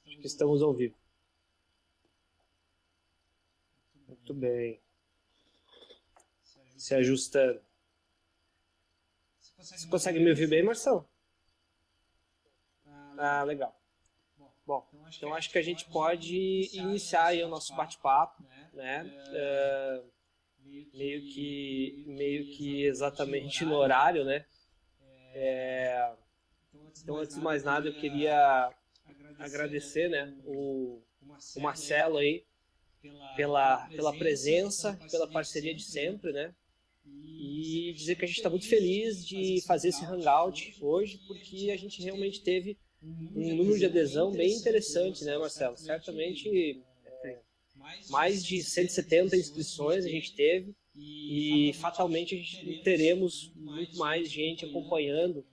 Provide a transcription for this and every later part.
Acho que estamos ao vivo. Muito bem. Se ajustando. Você consegue me ouvir bem, Marcelo? Ah, legal. Bom, então acho que a gente pode iniciar aí o nosso bate-papo, né? Meio que exatamente no horário, né? Então, antes de mais nada, eu queria agradecer, né, o Marcelo aí pela presença, pela parceria de sempre, né? E dizer que a gente está muito feliz de fazer esse hangout hoje, porque a gente realmente teve um número de adesão bem interessante, né, Marcelo? Certamente mais de 170 inscrições a gente teve e fatalmente a gente teremos muito mais gente acompanhando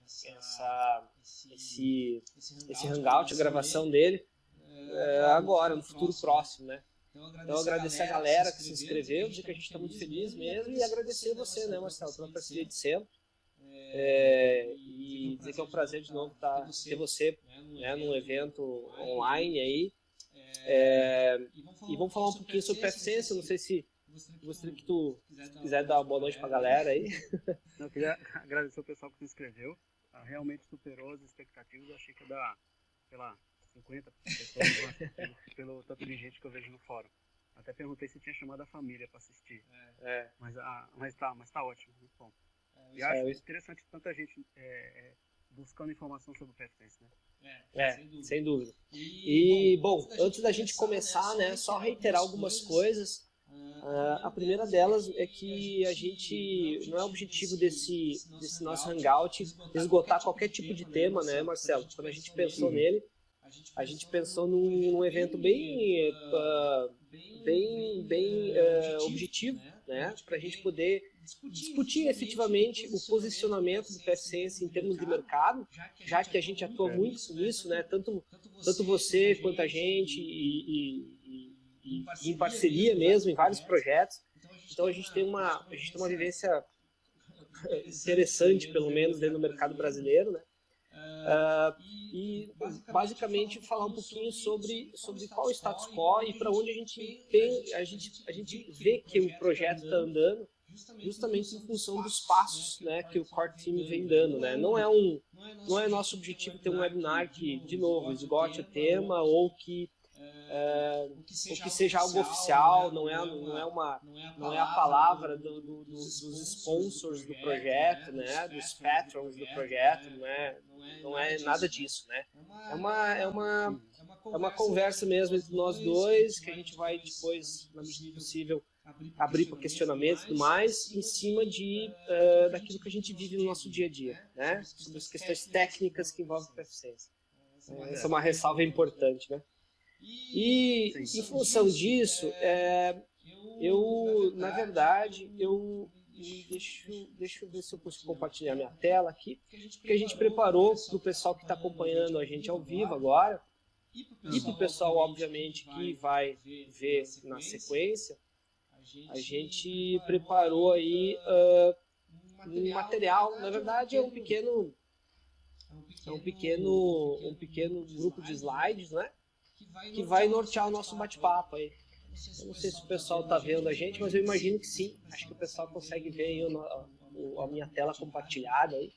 esse hangout, a gravação dele, agora, no futuro próximo, né? Então, agradecer a galera que se inscreveu, dizer que a gente está muito feliz mesmo e agradecer você, né, Marcelo, pela parceria de sempre. E dizer que é um prazer de novo ter você, né, num evento online aí. E vamos falar um pouquinho sobre PFSense. Eu não sei se gostaria que tu quiser dar uma boa noite para a galera aí. Eu queria agradecer o pessoal que se inscreveu. Realmente superou as expectativas. Eu achei que ia dar, sei lá, 50 pessoas pelo tanto de gente que eu vejo no fórum. Até perguntei se tinha chamado a família para assistir. Mas tá ótimo, muito bom. E acho interessante tanta gente buscando informação sobre o PFSense, né? Sem dúvida. E, bom, antes da gente começar, né, só reiterar algumas coisas. A primeira delas é que a gente, não é objetivo desse nosso hangout esgotar qualquer tipo de tema, né, Marcelo? Quando a gente pensou nele, a gente pensou num evento bem objetivo, né, para a gente poder discutir efetivamente o posicionamento do PFSense em termos de mercado, já que a gente atua muito nisso, né, tanto você quanto a gente e em parceria mesmo, em vários projetos. Então a gente tem uma vivência interessante, pelo menos, dentro do mercado brasileiro, né? E basicamente falar um pouquinho sobre qual é o status quo e para onde a gente vê que o projeto está andando, justamente em função dos passos, né, que o Core Team vem dando, né? Não é nosso objetivo ter um webinar que, de novo, esgote o tema ou que seja algo oficial, não é a palavra dos sponsors do projeto, né, dos patrons do projeto, não é nada disso, né? É uma conversa mesmo entre nós dois, que a gente vai depois, na medida do possível, abrir para questionamentos e tudo mais, em cima daquilo que a gente vive no nosso dia a dia, né? Sobre as questões técnicas que envolvem o PFSense. Essa é uma ressalva importante, né? E em função disso, na verdade, deixa eu ver se eu consigo compartilhar minha tela aqui, porque a gente preparou para o pessoal que está acompanhando a gente ao vivo agora, e para o pessoal, obviamente, que vai ver na sequência, a gente preparou aí um material, na verdade é um pequeno grupo de slides, né? Que vai nortear o nosso bate-papo aí. Eu não sei se o pessoal está vendo a gente, mas eu imagino que sim. Acho que o pessoal consegue ver aí a minha tela compartilhada aí.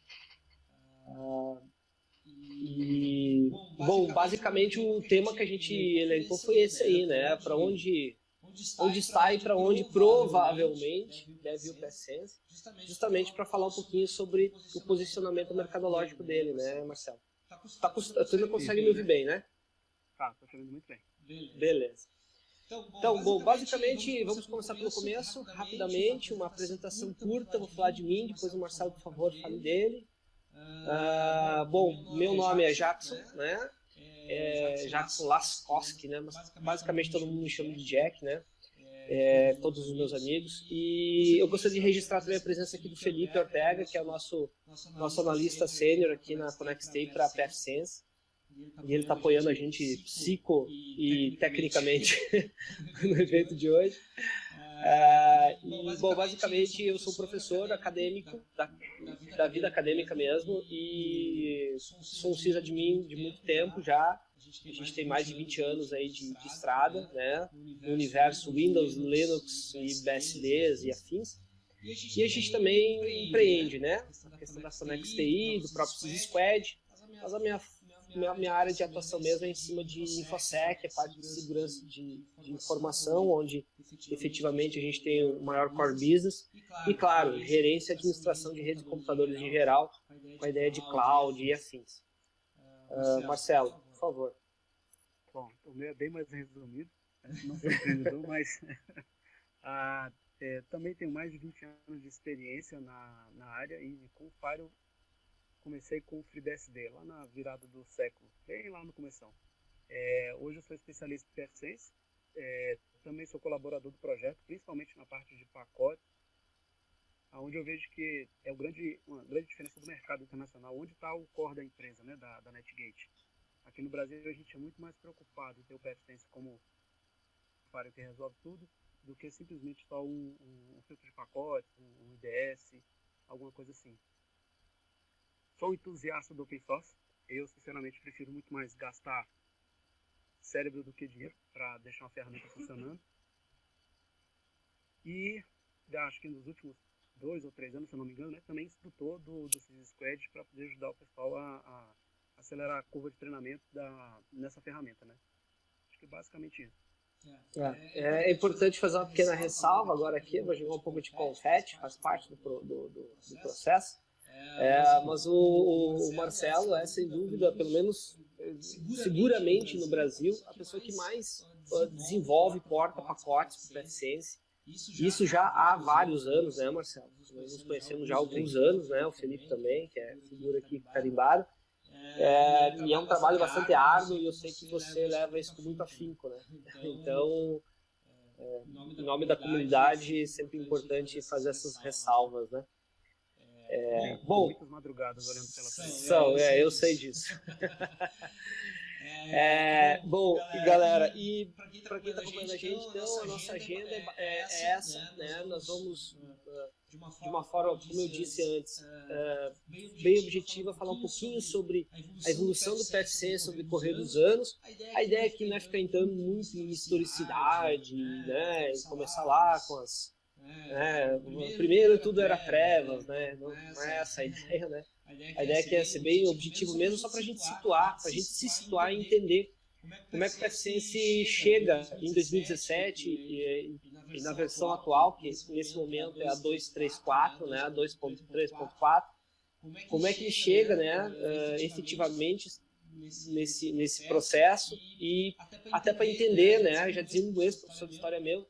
Bom, basicamente o tema que a gente elencou foi esse aí, né? Para onde está e para onde provavelmente deve ir o PFSense, justamente para falar um pouquinho sobre o posicionamento mercadológico dele, né, Marcelo? Tu ainda consegue me ouvir bem, né? Tá, tô te ouvindo muito bem. Beleza. Então, bom, basicamente, vamos começar pelo começo, rapidamente, uma apresentação curta, vou falar de mim, depois o Marcelo, por favor, fale dele. Bom, meu nome é Jackson, né? Jackson Laskowski, né? Mas basicamente todo mundo me chama de Jack, né? Todos os meus amigos. E eu gostaria de registrar também a presença aqui do Felipe Ortega, que é o nosso analista sênior aqui na Connextay para a PFSense. E ele está apoiando a gente psico e tecnicamente no evento de hoje. Bom, basicamente eu sou professor acadêmico da vida acadêmica mesmo e sou um sysadmin de muito tempo já, A gente tem mais de 20 anos aí de estrada, né, no universo Windows, Linux e BSDs e afins. E a gente também empreende, né, a questão da Connex TI, do próprio SysSquad, mas a minha área de atuação mesmo é em cima de InfoSec, a parte de segurança de informação, onde efetivamente a gente tem o maior core business, e claro, gerência e administração de redes de computadores em geral, com a ideia de cloud e afins. Marcelo, por favor. Bom, o meu é bem mais resumido, não sou empreendedor, mas também tenho mais de 20 anos de experiência na área, e com o Fire comecei com o FreeBSD, lá na virada do século, bem lá no começão. Hoje eu sou especialista em PFSense, também sou colaborador do projeto, principalmente na parte de pacotes, onde eu vejo que é uma grande diferença do mercado internacional, onde está o core da empresa, né, da Netgate. Aqui no Brasil a gente é muito mais preocupado em ter o PFSense como para que resolve tudo, do que simplesmente só um filtro de pacotes, um IDS, alguma coisa assim. Sou um entusiasta do open source. Eu, sinceramente, prefiro muito mais gastar cérebro do que dinheiro para deixar uma ferramenta funcionando. E acho que nos últimos 2 ou 3 anos, se eu não me engano, né, também instrutor do SysSquad para poder ajudar o pessoal a acelerar a curva de treinamento nessa ferramenta, né? Acho que é basicamente isso. É importante fazer uma pequena ressalva agora aqui, vou jogar um pouco de confete, faz parte do processo. Mas o Marcelo é, sem dúvida, pelo menos seguramente no Brasil, a pessoa que mais desenvolve porta-pacotes para o PFSense. Isso já há vários anos, né, Marcelo? Nós nos conhecemos já há alguns anos, né? O Felipe também, que é figura aqui carimbada. E é um trabalho bastante árduo, e eu sei que você leva isso com muito afinco, né? Então, em nome da comunidade, é sempre importante fazer essas ressalvas, né? Bom, muitas madrugadas olhando pela tela. Eu sei disso. Bom, galera, e para quem está acompanhando a gente, então, a nossa agenda é essa, né? Nós vamos, de uma forma, como eu disse antes, bem objetiva, falar um pouquinho sobre a evolução do PFSense sobre o correr dos anos. A ideia aqui não é ficar entrando muito em historicidade, né? E começar lá com as... primeiro tudo era trevas, né? Não é essa a ideia, né? A ideia aqui é ser bem objetivo mesmo, só para a gente se situar e entender como é que o PFSense chega em 2017 e na versão atual, que nesse momento é a 2.3.4, né? A 2.3.4, como é que ele chega, né? Efetivamente nesse processo, e até para entender, né? Já dizia um ex-professor de história meu,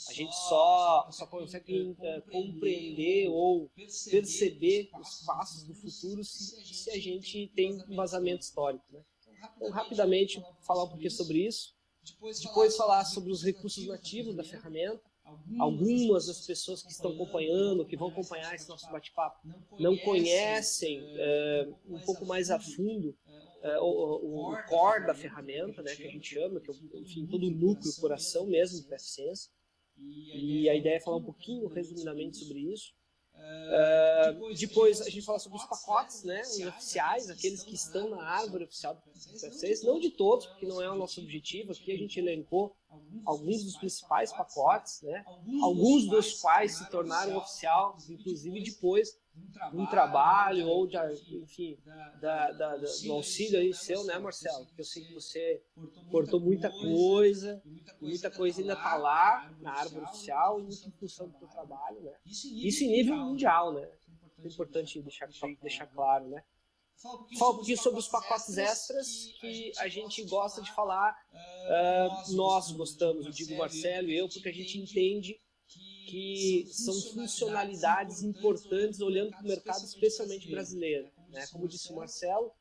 a gente só consegue compreender ou perceber os passos do futuro se a gente tem um embasamento histórico, né? Então, rapidamente, falar um pouquinho sobre isso. Depois falar sobre os recursos nativos da ferramenta. Algumas das pessoas que estão acompanhando, que vão acompanhar esse nosso bate-papo, não conhecem um pouco mais a fundo o core da ferramenta, né, que a gente chama, que é, enfim, todo o núcleo, o coração mesmo do PFSense. E a ideia é falar um pouquinho, resumidamente, sobre isso. Depois a gente fala sobre os pacotes, né, os oficiais, aqueles que estão na árvore oficial do PFSense, não de todos, porque não é o nosso objetivo. Aqui a gente elencou alguns dos principais pacotes, né, alguns dos quais se tornaram oficial, inclusive depois de um trabalho ou de, enfim, do auxílio aí seu, né, Marcelo? Porque eu sei que você cortou muita coisa, e muita coisa ainda está lá na árvore oficial, e muito em função do seu trabalho, né? Isso em nível mundial, né? É importante deixar claro, né? Fala um pouquinho sobre os pacotes extras que a gente gosta de falar. Nós gostamos, eu digo Marcelo e eu, porque a gente entende que são funcionalidades importantes olhando para o mercado, especialmente brasileiro, né? Como disse o Marcelo,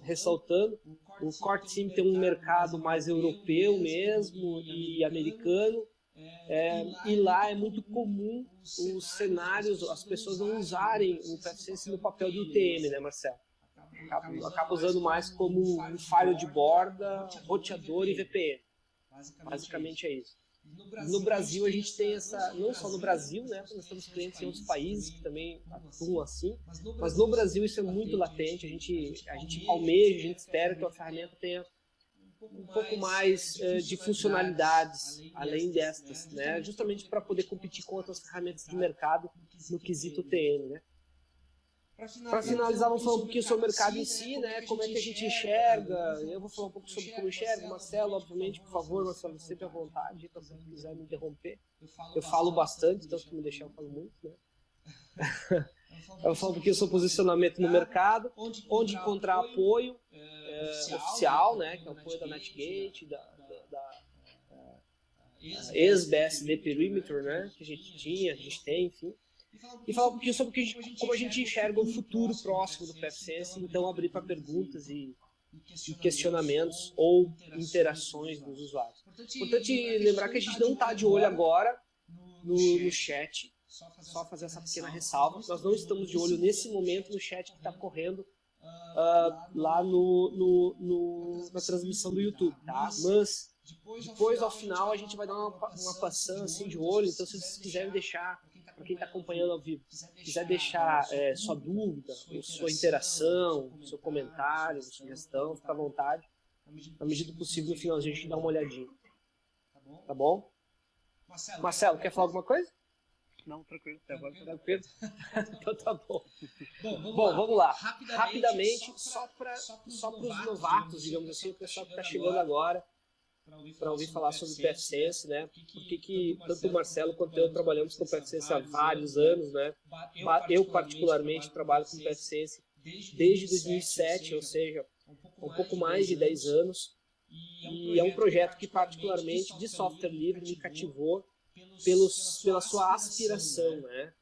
ressaltando, o Core Team tem um mercado mais europeu mesmo e americano, e lá é muito comum os cenários, as pessoas não usarem o PFSense no papel de UTM, né, Marcelo? Acaba usando mais como um firewall de borda, roteador e VPN. Basicamente é isso. No Brasil a gente tem essa, não só no Brasil, né, nós temos clientes em outros países que também atuam assim, mas no Brasil isso é muito latente. A gente almeja, a gente espera que a ferramenta tenha um pouco mais de funcionalidades além destas, né? Justamente para poder competir com outras ferramentas de mercado no quesito TN, né? Para finalizar, vamos falar um pouquinho sobre o mercado em si, né? Como é que a gente enxerga. Eu vou falar um pouco sobre como enxerga. Marcelo, obviamente, por favor, Marcelo, sempre à vontade, para se quiser me interromper. Eu falo bastante, então se me deixar eu falo muito, né? Eu vou falar um pouquinho sobre posicionamento no mercado, onde encontrar apoio oficial, né? Que é o apoio da Netgate, da ex-BSD Perimeter, né? Que a gente tem, enfim. E falar um pouquinho sobre como a gente enxerga o futuro próximo do PFSense, então abrir para perguntas e questionamentos ou interações dos usuários. Importante lembrar que a gente não está de olho agora no chat, só fazer essa pequena ressalva. Nós não estamos de olho nesse momento no chat que está correndo lá na transmissão do YouTube, tá? Mas depois, ao final, a gente vai dar uma passão assim de olho, então se vocês quiserem deixar, para quem está acompanhando ao vivo, quiser deixar sua dúvida, ou sua interação, seu comentário, sugestão, fica à vontade. Na medida do possível, no finalzinho a gente dá uma olhadinha. Tá bom? Marcelo, quer falar alguma coisa? Não, tranquilo, até agora. Tranquilo? Então tá bom. Bom, vamos lá. Rapidamente, só para os novatos, digamos assim, o pessoal que está chegando agora, para ouvir falar sobre o PFSense, né? Porque tanto o Marcelo quanto eu trabalhamos com o PFSense há vários anos, né? Eu particularmente trabalho com o PFSense desde 2007, ou seja, um pouco mais de 10 anos. E é um projeto que particularmente de software livre me cativou pela sua aspiração, né?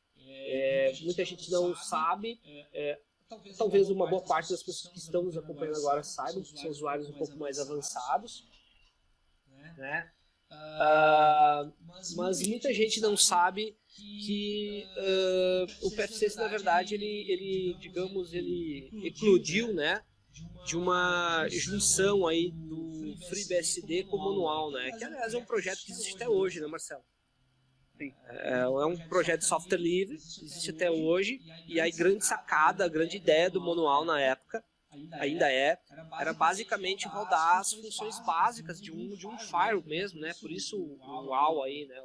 Muita gente não sabe, talvez uma boa parte das pessoas que estão nos acompanhando agora saibam, que são usuários um pouco mais avançados, né? Mas muita gente não sabe que o PFSense, na verdade, ele eclodiu, né, de uma junção aí do FreeBSD com o Manual, né? Que, aliás, é um projeto que existe até hoje, né, Marcelo? Sim. É um projeto de software livre, existe até hoje, e a grande sacada, a grande ideia do Manual na época, ainda era basicamente rodar as funções básicas de um firewall mesmo, né? Por isso o WAL aí, né?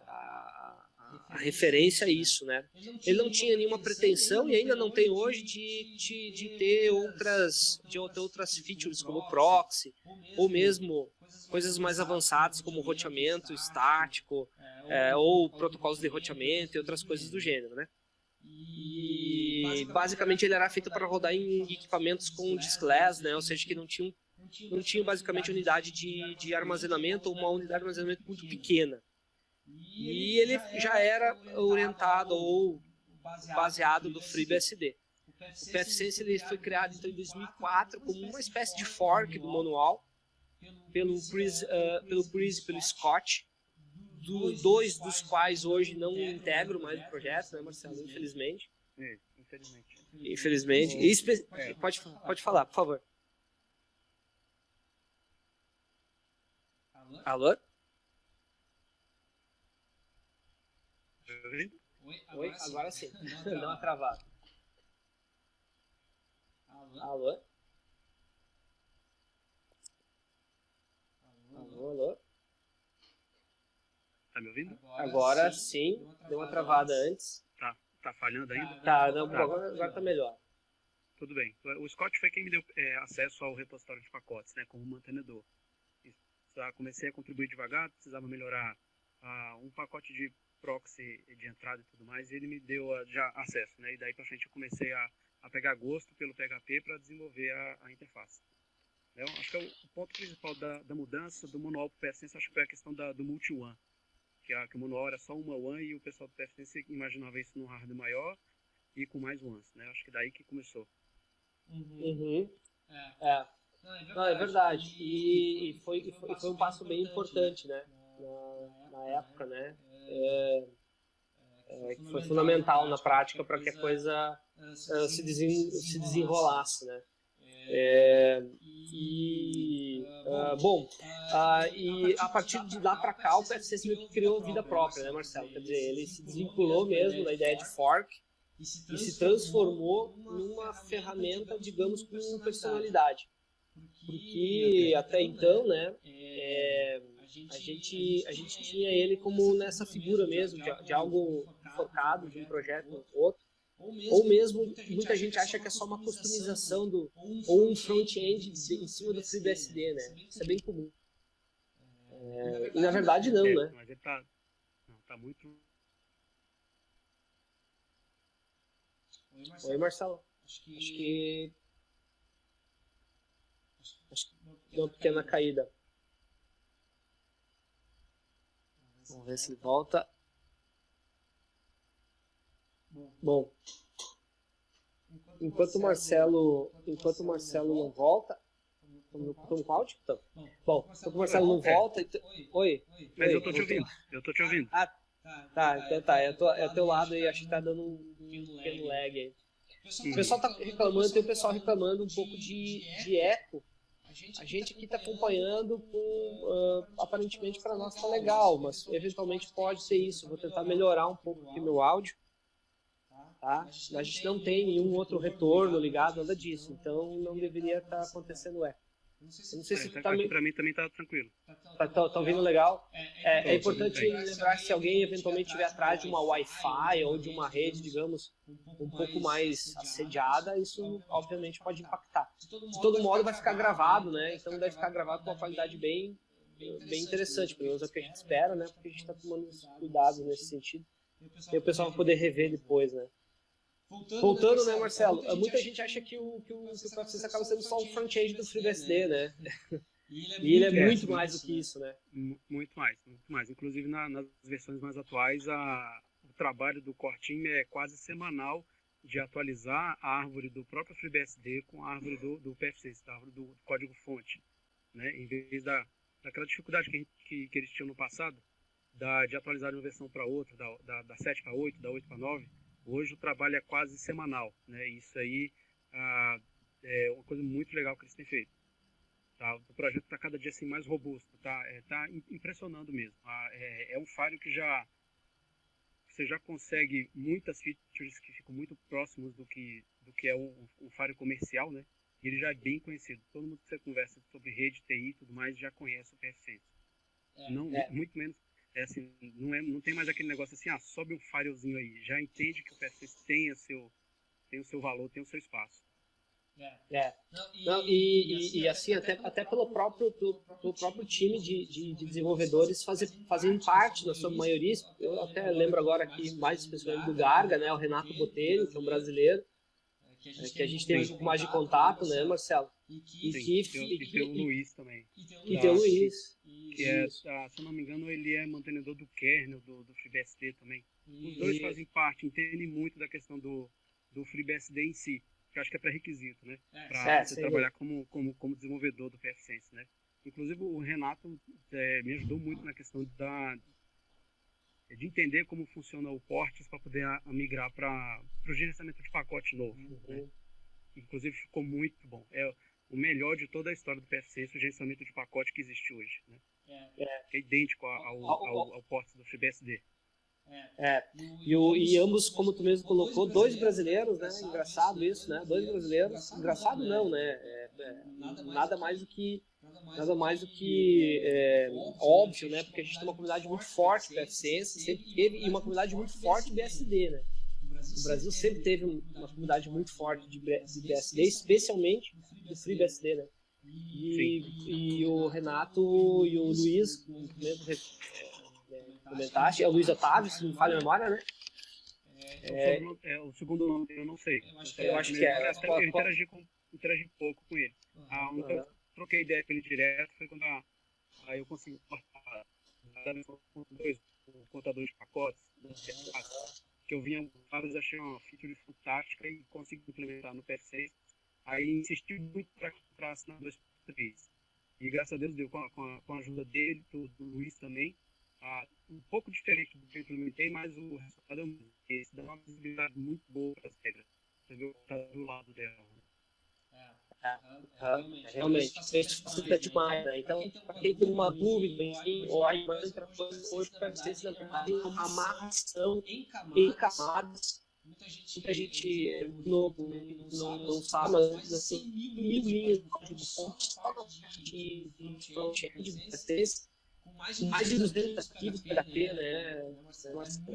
A referência a isso, né? Ele não tinha nenhuma pretensão e ainda não tem hoje de ter outras features como proxy, ou mesmo coisas mais avançadas como roteamento estático, ou protocolos de roteamento e outras coisas do gênero, né? E basicamente ele era feito para rodar em equipamentos com diskless, né? Ou seja, que não tinha basicamente unidade de armazenamento ou uma unidade de armazenamento muito pequena. E ele já era orientado ou baseado no FreeBSD. O PFSense ele foi criado então, em 2004 como uma espécie de fork do manual pelo Chris e pelo Scott, dois dos quais hoje não integram mais o projeto, né, Marcelo? Infelizmente. Infelizmente. Pode falar, por favor. Alô? Oi, agora sim. Dá uma travada. Alô? Alô? Tá me ouvindo? Agora sim, deu uma travada antes. Tá falhando ainda? Tá, não, agora tá melhor. Tudo bem. O Scott foi quem me deu acesso ao repositório de pacotes, né, como mantenedor. Comecei a contribuir devagar, precisava melhorar um pacote de proxy de entrada e tudo mais, e ele me deu já acesso, né, e daí para frente eu comecei a pegar gosto pelo PHP para desenvolver a interface. Eu acho que o ponto principal da mudança do manual para o PFSense, acho que foi a questão do multi-one, que o manual era só uma one e o pessoal do PFSense imaginava isso num hardware maior e com mais ones, né, acho que daí que começou. Não, é verdade. E foi um passo bem importante, né? Na época, né? Que foi fundamental na prática para que a coisa se desenrolasse, né? E a partir de lá para cá o PFSense meio que criou vida própria, né, Marcelo? Quer dizer, ele se desvinculou mesmo da ideia de fork e se transformou numa ferramenta, digamos, com personalidade. porque até então, né, a gente tinha ele como nessa figura mesmo, de algo focado, de um projeto outro, ou mesmo muita gente acha que é só uma customização ou um front-end em cima do FreeBSD, né? Isso é bem comum. E na verdade não, né? Mas ele tá muito... Oi, Marcelo. Acho que deu uma pequena caída. Vamos ver se ele volta. Bom, enquanto o Marcelo não volta, estamos com áudio? Então. Bom, enquanto o Marcelo não volta... Oi. Mas eu tô te ouvindo. Ah, tá, então tá. É teu lado aí, acho que tá dando um pequeno lag aí. O pessoal tá reclamando, tem o pessoal reclamando um pouco de eco. A gente aqui está acompanhando aparentemente para nós tá legal, mas eventualmente pode ser isso. Vou tentar melhorar um pouco aqui meu áudio. Tá? A gente não tem nenhum outro retorno ligado, nada disso. Então não deveria estar acontecendo eco. Eu não sei se tá aqui pra mim também tá tranquilo. Tá ouvindo legal? É importante lembrar que se alguém eventualmente estiver atrás de uma Wi-Fi ou de uma rede, digamos, um pouco mais assediada, isso obviamente pode impactar. De todo modo vai ficar gravado, né? Então deve ficar gravado com uma qualidade bem interessante, pelo menos é o que a gente espera, né? Porque a gente está tomando cuidados nesse sentido. E o pessoal vai poder rever depois, né? Voltando, né, Marcelo? Muita gente acha que o PFSense acaba sendo só um front-end do FreeBSD, né? E ele é muito mais do que isso, né? Muito mais. Inclusive nas versões mais atuais, o trabalho do core team é quase semanal de atualizar a árvore do próprio FreeBSD com a árvore do PFSense, da árvore do código-fonte, né? Em vez daquela dificuldade que eles tinham no passado, de atualizar de uma versão para outra, da 7 para 8, da 8 para 9, hoje o trabalho é quase semanal, né? Isso aí é uma coisa muito legal que eles têm feito. Tá? O projeto está cada dia assim, mais robusto, tá impressionando mesmo. É um Fire que você já consegue muitas features que ficam muito próximos do que é um Fire comercial, né? E ele já é bem conhecido. Todo mundo que você conversa sobre rede, TI e tudo mais já conhece o PFSense. Muito menos. Assim, não tem mais aquele negócio assim, sobe um filezinho aí, já entende que o PFSense tem o seu valor, tem o seu espaço. E assim, até pelo próprio time de desenvolvedores fazem parte, na sua maioria, eu até lembro agora aqui mais especialmente do Garga, né, o Renato Botelho, que é um brasileiro, que a gente teve um pouco mais de contato, né, Marcelo? E tem o Luiz também. E tem o Luiz. Que se eu não me engano, ele é mantenedor do kernel, do FreeBSD também. Os dois fazem parte, entendem muito da questão do FreeBSD em si, que eu acho que é pré-requisito, né? Para você trabalhar como desenvolvedor do PFSense, né? Inclusive o Renato me ajudou muito na questão de entender como funciona o Ports para poder migrar para o gerenciamento de pacote novo. Né? Inclusive ficou muito bom. É o melhor de toda a história do PFSense, o gerenciamento de pacote que existe hoje. Né? É idêntico ao Ports do FreeBSD. E ambos, como tu mesmo colocou, dois brasileiros, né? Engraçado isso, né? Dois brasileiros. Engraçado não, né? Nada mais do que óbvio, né? Porque a gente tem uma comunidade muito forte de PFSense, sempre teve, e uma comunidade muito forte de BSD, né? O Brasil sempre teve uma comunidade muito forte de BSD, especialmente do FreeBSD, né? E o Renato e o Luiz, como mesmo comentaste, é o Luiz Otávio, se não me falha a memória, né? O segundo nome eu não sei. Eu acho que é. Eu interagi pouco com ele. Eu troquei ideia com ele direto, foi quando aí eu consegui cortar o contador de pacotes, que eu vinha vários, achei uma feature fantástica e consegui implementar no PFSense. Aí insisti muito para assinar 2.3. E graças a Deus deu com a ajuda dele, do Luiz também. Um pouco diferente do que eu implementei, mas o resultado é o mesmo. Esse dá uma visibilidade muito boa para as regras. Você viu que está do lado dela. Realmente, isso facilita demais, né? Então, para quem tem uma dúvida, ou aí para hoje para vocês, na verdade, é uma amarração em camadas muita gente novo não sabe, mas assim, 1.000 linhas de código fonte só na parte de front-end de PHP, com mais de 200 arquivos PHP, né?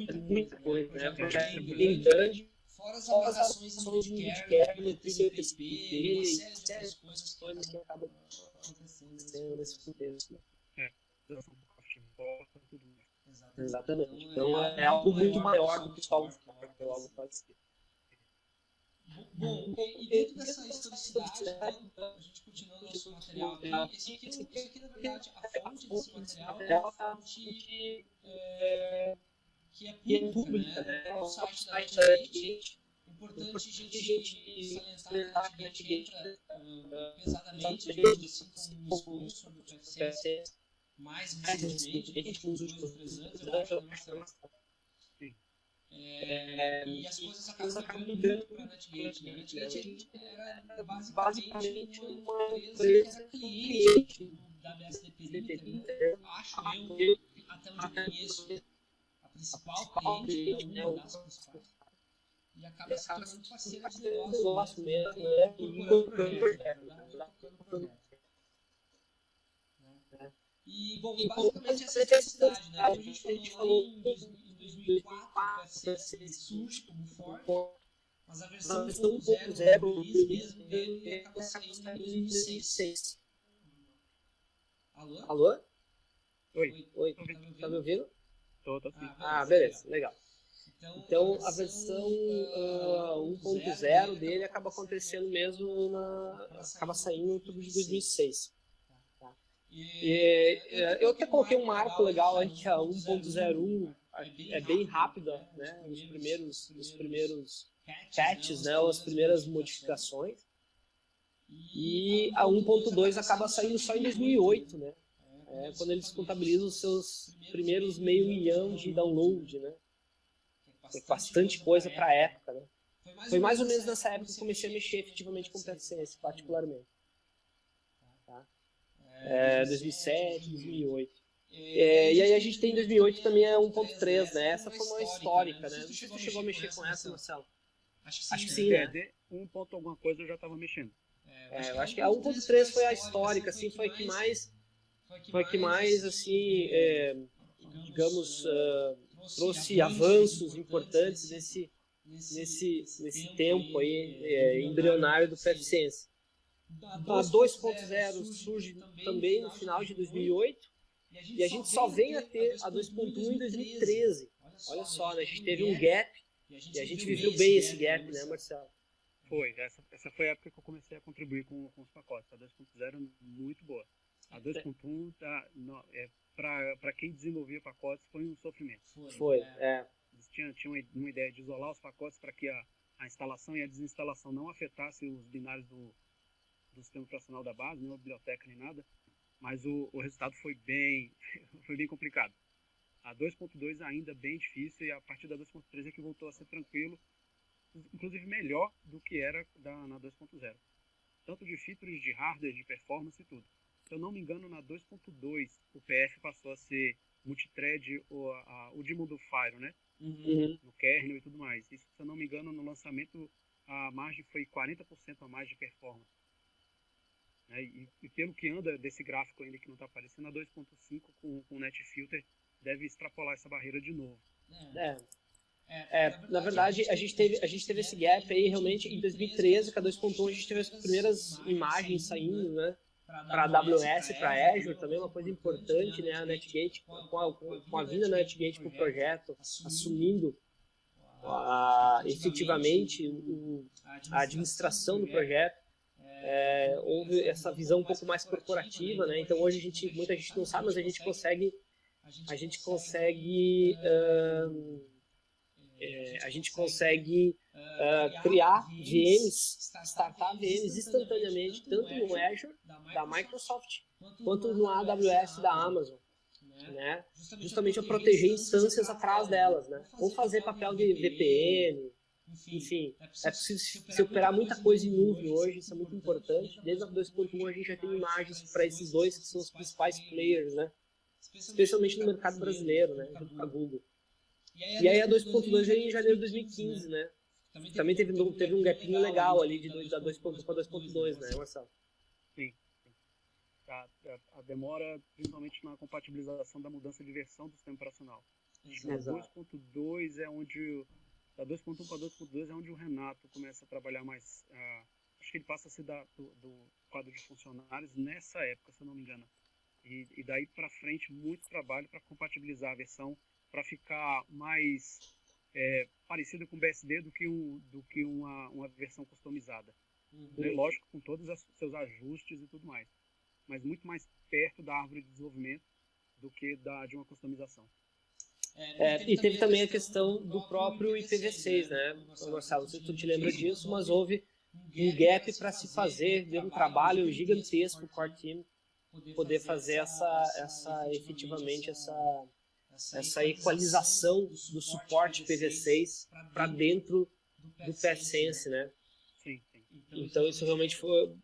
É muita coisa, né? O projeto é bem grande, fora as aplicações de Node.js, TCP, e uma série de outras coisas que acabam acontecendo nesse contexto. Exatamente. Então é algo muito maior do que só o algo pode ser. Bom, e dentro dessa historicidade, então, a gente continua o nosso material aqui. Esse aqui, na verdade, a fonte desse material é a fonte que é pública, né? O site da NetGate. Importante a gente salientar que a NetGate entra pesadamente, digamos assim, como um estudo sobre o PFC, mais recentemente, nos últimos 3 anos, eu acho, na nossa. E as coisas acabam migrando para a NetGate. Né? A NetGate era basicamente uma empresa que era cliente da WSD Perimeter, né? Acho eu, até onde eu conheço, a principal cliente, né? Uma das principais. E acaba se tornando parceira de negócio mesmo, né? Incorporando o projeto. E, bom, basicamente essa é a necessidade, né? Como a gente falou em 2004, o PFC surge como forte, mas a versão 1.0 do release mesmo dele acaba saindo em 2006. Alô? Alô? Oi. Tá me ouvindo? Tô sim. Beleza, legal. Então a versão 1.0 dele acaba acontecendo mesmo, acaba saindo em outubro de 2006. Eu até coloquei um marco legal aí, que a 1.01 é bem rápida, né? Os primeiros patches, né? As primeiras modificações. E a 1.2 acaba saindo só em 2008, né? Quando eles contabilizam os seus primeiros 500 mil de download, né? Foi bastante coisa para a época, né? Foi mais ou menos nessa época que eu comecei a mexer efetivamente com PFCS, particularmente. 2007, 2008. E aí a gente tem em 2008 também a 1.3, né? Essa foi uma histórica, né? Não sei se tu chegou a mexer com essa, Marcelo. Acho que sim, né? De 1 ponto alguma coisa eu já estava mexendo. Eu acho que a 1.3 foi a histórica, assim, foi a que mais assim, digamos, trouxe avanços importantes nesse tempo aí, embrionário do PFSense. A 2.0 surge também no final de 2008 e a gente só vem a ter a 2.1 em 2013. Olha só, né? A gente teve um gap e a gente viveu bem esse gap, né, Marcelo? Foi, essa foi a época que eu comecei a contribuir com os pacotes. A 2.0 muito boa. A 2.1 para quem desenvolvia pacotes foi um sofrimento. Eles tinham uma ideia de isolar os pacotes para que a instalação e a desinstalação não afetassem os binários do sistema operacional da base, nem a biblioteca nem nada, mas o resultado foi bem complicado. A 2.2 ainda bem difícil e a partir da 2.3 é que voltou a ser tranquilo, inclusive melhor do que era na 2.0. Tanto de features, de hardware, de performance e tudo. Se eu não me engano, na 2.2 o PF passou a ser multithread, o daemon do Fire, né? No kernel e tudo mais. Isso, se eu não me engano, no lançamento a margem foi 40% a mais de performance. E pelo que anda desse gráfico ainda que não está aparecendo, a 2.5 com o NetFilter deve extrapolar essa barreira de novo. Na verdade, a gente teve esse gap aí realmente em 2013, com a 2.1 a gente teve as primeiras imagens saindo, né? Para a AWS, para Azure também, uma coisa importante, né? A NetGate, com a vinda da NetGate para o projeto, assumindo efetivamente a administração do projeto. Houve essa visão um pouco mais corporativa, né? Então hoje muita gente não sabe, mas a gente consegue criar VMs, startar VMs instantaneamente, tanto no Azure da Microsoft quanto no AWS da Amazon, né? Justamente para proteger instâncias atrás delas, né? Ou fazer papel de VPN. Enfim, é possível se operar muita coisa em nuvem hoje, isso é muito importante. Desde a 2.1 a gente já tem imagens para esses dois que são os principais players, né? Especialmente no mercado brasileiro, né? Junto com a Google. E aí a 2.2 veio em janeiro de 2015, né? também teve um gapinho legal ali da 2.1 para 2.2, né, Marcelo? Sim. A demora, principalmente na compatibilização da mudança de versão do sistema operacional. Na 2.2 é onde... Da 2.1 para 2.2 é onde o Renato começa a trabalhar mais... acho que ele passa a ser do quadro de funcionários nessa época, se eu não me engano. E daí para frente, muito trabalho para compatibilizar a versão, para ficar mais parecida com o BSD do que uma versão customizada. Né? Lógico, com todos os seus ajustes e tudo mais. Mas muito mais perto da árvore de desenvolvimento do que de uma customização. E teve também a questão do próprio IPv6, né, Marcelo? Não sei se tu te lembra disso, mas houve um gap para se fazer, deu um trabalho gigantesco para o Core Team poder fazer efetivamente essa equalização do suporte IPv6 para dentro do PFSense, né? Sim. Então isso realmente foi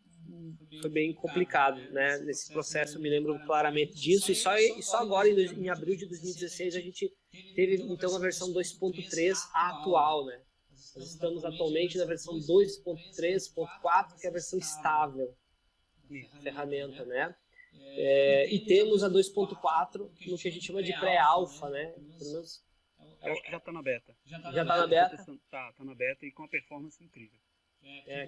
bem complicado, né? Nesse processo eu me lembro claramente disso, e só agora em abril de 2016 a gente teve então a versão 2.3 atual, né? Nós estamos atualmente na versão 2.3.4, que é a versão estável da ferramenta, né? E temos a 2.4 no que a gente chama de pré-alpha, né? Pelo menos, eu acho que já está na beta. Já está na beta? Tá na beta e com uma performance incrível.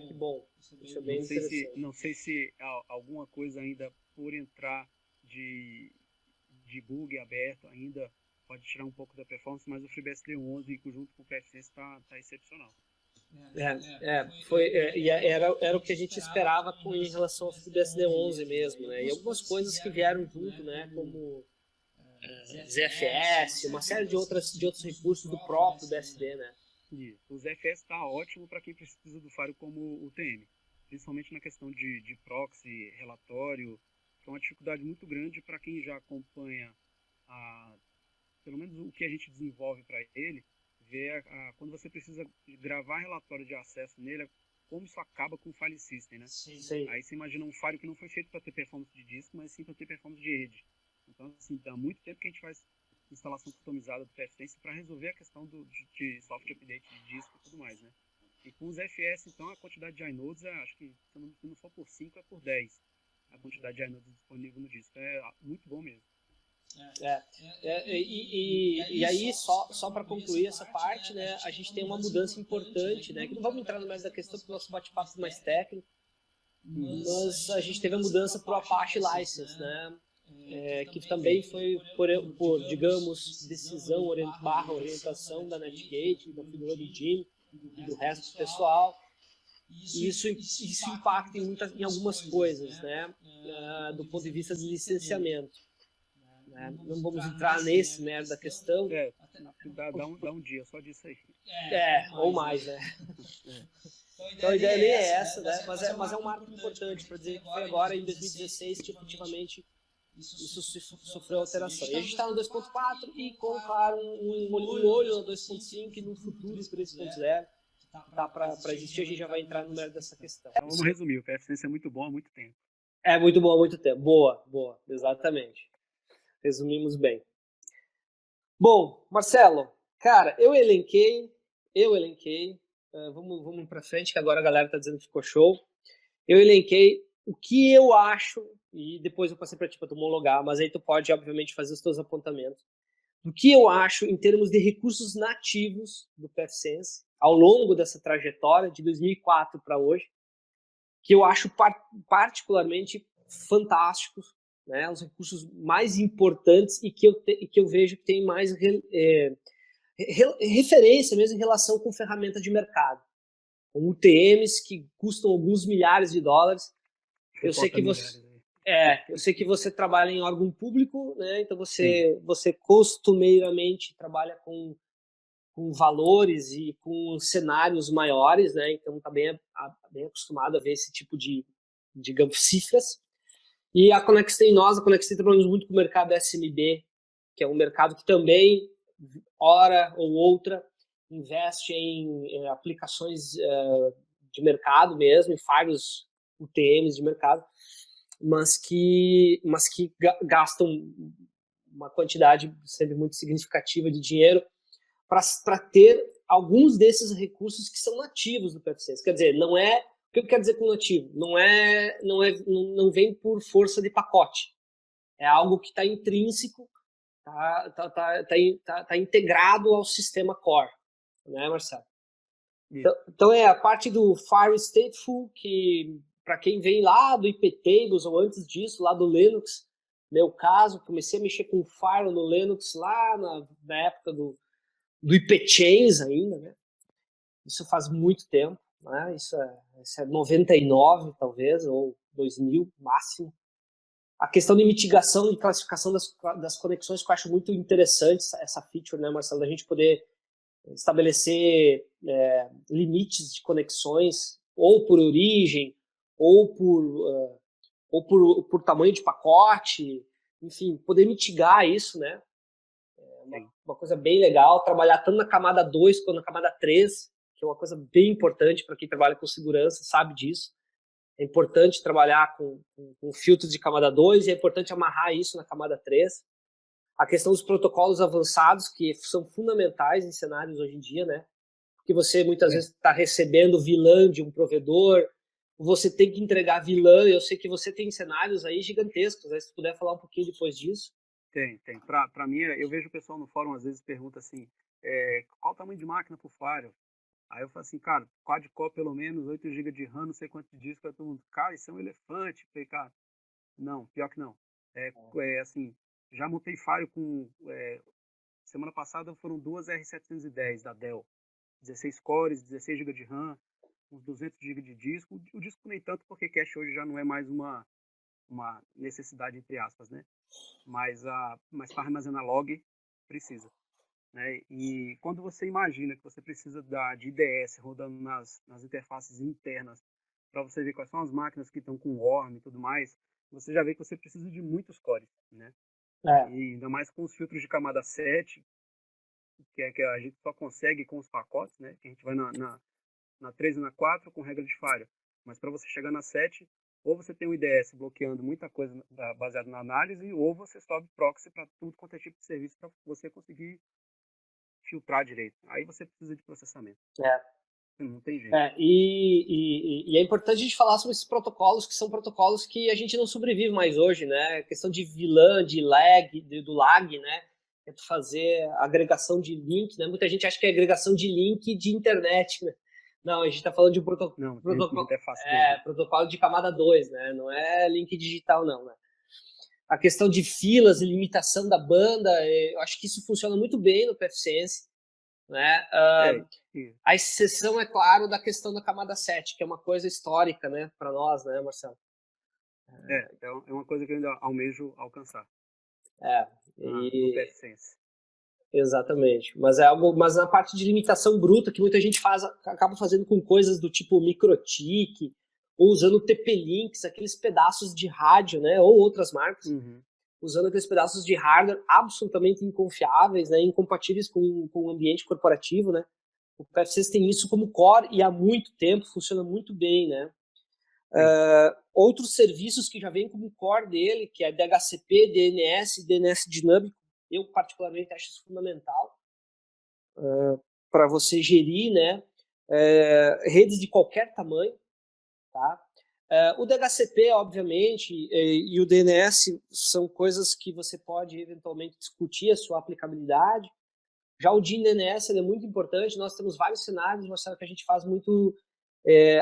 Que bom. Isso é bem interessante. Não sei se alguma coisa ainda por entrar de bug aberto ainda pode tirar um pouco da performance, mas o FreeBSD 11 junto com o PFSense está excepcional. Era o que a gente esperava em relação ao FreeBSD 11 mesmo, né? E algumas coisas que vieram junto, né? Como ZFS, uma série de outros recursos do próprio BSD, né? Isso. O ZFS está ótimo para quem precisa do Faro como UTM, principalmente na questão de proxy, relatório, que é uma dificuldade muito grande para quem já acompanha pelo menos o que a gente desenvolve para ele, ver quando você precisa gravar relatório de acesso nele, como isso acaba com o file system, né? Sim. Aí você imagina um file que não foi feito para ter performance de disco, mas sim para ter performance de rede. Então, assim, dá muito tempo que a gente faz instalação customizada do PFSense para resolver a questão de software update de disco e tudo mais, né? E com os FS, então, a quantidade de inodes, acho que se não for por 5, é por 10. A quantidade de inodes disponível no disco. É muito bom mesmo. E aí, só para concluir essa parte, né, a gente tem uma mudança importante, né, que não vamos entrar mais na questão porque o nosso bate-papo é mais técnico, mas a gente teve a mudança para o Apache License, né, que também foi por digamos, decisão barra orientação da Netgate, da figura do Jim e do resto do pessoal. E isso impacta em algumas coisas, né, do ponto de vista de licenciamento. Não vamos entrar nesse mérito da questão. Dá um dia só disso aí. Ou mais, né? Então a ideia nem é essa, né? Mas é um marco importante para dizer que foi agora em 2016 que efetivamente isso sofreu alteração. E a gente está no 2.4 e com, claro, um olho no 2.5 e no futuro 3.0 tá para existir. A gente já vai entrar no mérito dessa questão. Então vamos resumir, o PFSense é muito bom há muito tempo. É muito bom há muito tempo. Boa, exatamente. Resumimos bem. Bom, Marcelo, cara, eu elenquei, vamos para frente que agora a galera tá dizendo que ficou show. Eu elenquei o que eu acho, e depois eu passei para ti para tu homologar, mas aí tu pode, obviamente, fazer os teus apontamentos, do que eu acho em termos de recursos nativos do PFSense, ao longo dessa trajetória, de 2004 para hoje, que eu acho particularmente fantásticos, né, os recursos mais importantes e que eu vejo que tem mais referência mesmo em relação com ferramenta de mercado. Com UTMs que custam alguns milhares de dólares. Eu sei que você trabalha em órgão público, né, então você costumeiramente trabalha com valores e com cenários maiores, né, então está bem acostumado a ver esse tipo de, digamos, cifras. E a Conextei trabalhamos muito com o mercado SMB, que é um mercado que também, hora ou outra, investe em aplicações de mercado mesmo, em vários UTMs de mercado, mas que gastam uma quantidade sempre muito significativa de dinheiro para ter alguns desses recursos que são nativos do PFSense. Quer dizer, não é... O que eu quero dizer com nativo? Não vem por força de pacote. É algo que está intrínseco, tá integrado ao sistema core, né, Marcelo? Então é a parte do Fire Stateful, que para quem vem lá do iptables ou antes disso, lá do Linux, meu caso, comecei a mexer com Fire no Linux lá na época do ipchains ainda, né? Isso faz muito tempo, né? Isso é 99, talvez, ou 2000, máximo. A questão de mitigação e classificação das conexões, que eu acho muito interessante, essa feature, né, Marcelo, da gente poder estabelecer limites de conexões, ou por origem, ou por tamanho de pacote, enfim, poder mitigar isso, né? Uma coisa bem legal, trabalhar tanto na camada 2 quanto na camada 3, que é uma coisa bem importante para quem trabalha com segurança, sabe disso. É importante trabalhar com filtros de camada 2 e é importante amarrar isso na camada 3. A questão dos protocolos avançados, que são fundamentais em cenários hoje em dia, né? Porque você muitas vezes está recebendo VLAN de um provedor, você tem que entregar VLAN, eu sei que você tem cenários aí gigantescos, né? Se tu puder falar um pouquinho depois disso. Tem. Para mim, eu vejo o pessoal no fórum às vezes pergunta assim, qual o tamanho de máquina pro Firewall? Aí eu falo assim, cara, quad-core pelo menos, 8 GB de RAM, não sei quanto de disco, todo mundo, cara, isso é um elefante. Eu falei, cara, não, pior que não. Assim, já montei Firewall com... semana passada foram duas R710 da Dell, 16 cores, 16 GB de RAM, uns 200 GB de disco. O disco nem tanto, porque cache hoje já não é mais uma necessidade, entre aspas, né? Mas para armazenar log, precisa. Né? E quando você imagina que você precisa de IDS rodando nas interfaces internas para você ver quais são as máquinas que estão com worm e tudo mais, você já vê que você precisa de muitos cores, né? E ainda mais com os filtros de camada 7, que a gente só consegue com os pacotes, né? Que a gente vai na 3 e na 4 com regra de falha. Mas para você chegar na 7, ou você tem um IDS bloqueando muita coisa baseada na análise, ou você sobe proxy para tudo quanto é tipo de serviço para você conseguir filtrar direito. Aí você precisa de processamento. Não tem jeito. E é importante a gente falar sobre esses protocolos, que são protocolos que a gente não sobrevive mais hoje, né? A questão de VLAN, de lag, do lag, né? É tu fazer agregação de link, né? Muita gente acha que é agregação de link de internet, né? Não, a gente está falando de um protocolo, protocolo de camada 2, né? Não é link digital, não, né? A questão de filas e limitação da banda, eu acho que isso funciona muito bem no PFSense, né? A exceção, é claro, da questão da camada 7, que é uma coisa histórica, né, para nós, né, Marcelo? É uma coisa que eu ainda almejo alcançar. No PFSense. Exatamente. Mas na parte de limitação bruta, que muita gente acaba fazendo com coisas do tipo MikroTik, ou usando TP-Links, aqueles pedaços de rádio, né, ou outras marcas, usando aqueles pedaços de hardware absolutamente inconfiáveis, né, incompatíveis com o ambiente corporativo, né. O PFSense tem isso como core e há muito tempo funciona muito bem, né. Outros serviços que já vêm como core dele, que é DHCP, DNS, DNS dinâmico, eu particularmente acho isso fundamental para você gerir, né, redes de qualquer tamanho, tá? O DHCP, obviamente, e o DNS são coisas que você pode eventualmente discutir a sua aplicabilidade. Já o DNS é muito importante, nós temos vários cenários, Marcelo, que a gente faz muito,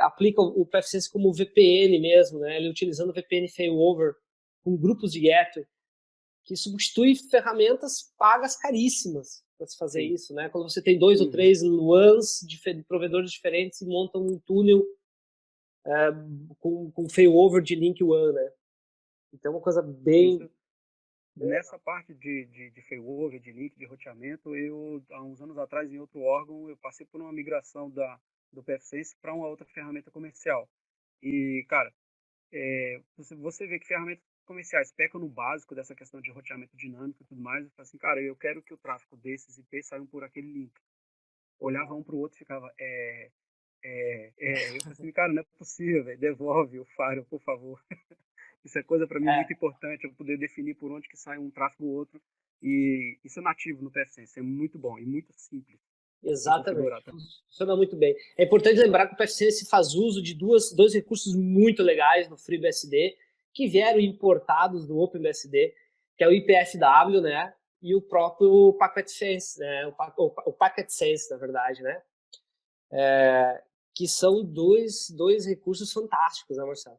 aplica o PFSense como VPN mesmo, né? Ele utilizando VPN failover com grupos de gateway, que substitui ferramentas pagas caríssimas para se fazer isso, né? Quando você tem 2 ou 3 LANs de provedores diferentes e montam um túnel com failover de link WAN, né? Então é uma coisa bem... Nessa parte de failover, de link, de roteamento, eu, há uns anos atrás, em outro órgão, eu passei por uma migração do PFSense para uma outra ferramenta comercial. E, cara, você vê que ferramentas comerciais pecam no básico dessa questão de roteamento dinâmico e tudo mais. Eu falei assim, cara, eu quero que o tráfego desses IPs saiam por aquele link. Olhava um para o outro e ficava, eu falei assim, cara, não é possível, véio, devolve o firewall, por favor. Isso é coisa para mim muito importante, eu poder definir por onde que sai um tráfego ou outro, E isso é nativo no PFSense, é muito bom e muito simples. Exatamente, funciona muito bem. É importante lembrar que o PFSense faz uso de dois recursos muito legais no FreeBSD, que vieram importados do OpenBSD, que é o IPFW, né, e o próprio PacketSense, né, o PacketSense, na verdade, né, que são dois recursos fantásticos, né, Marcelo?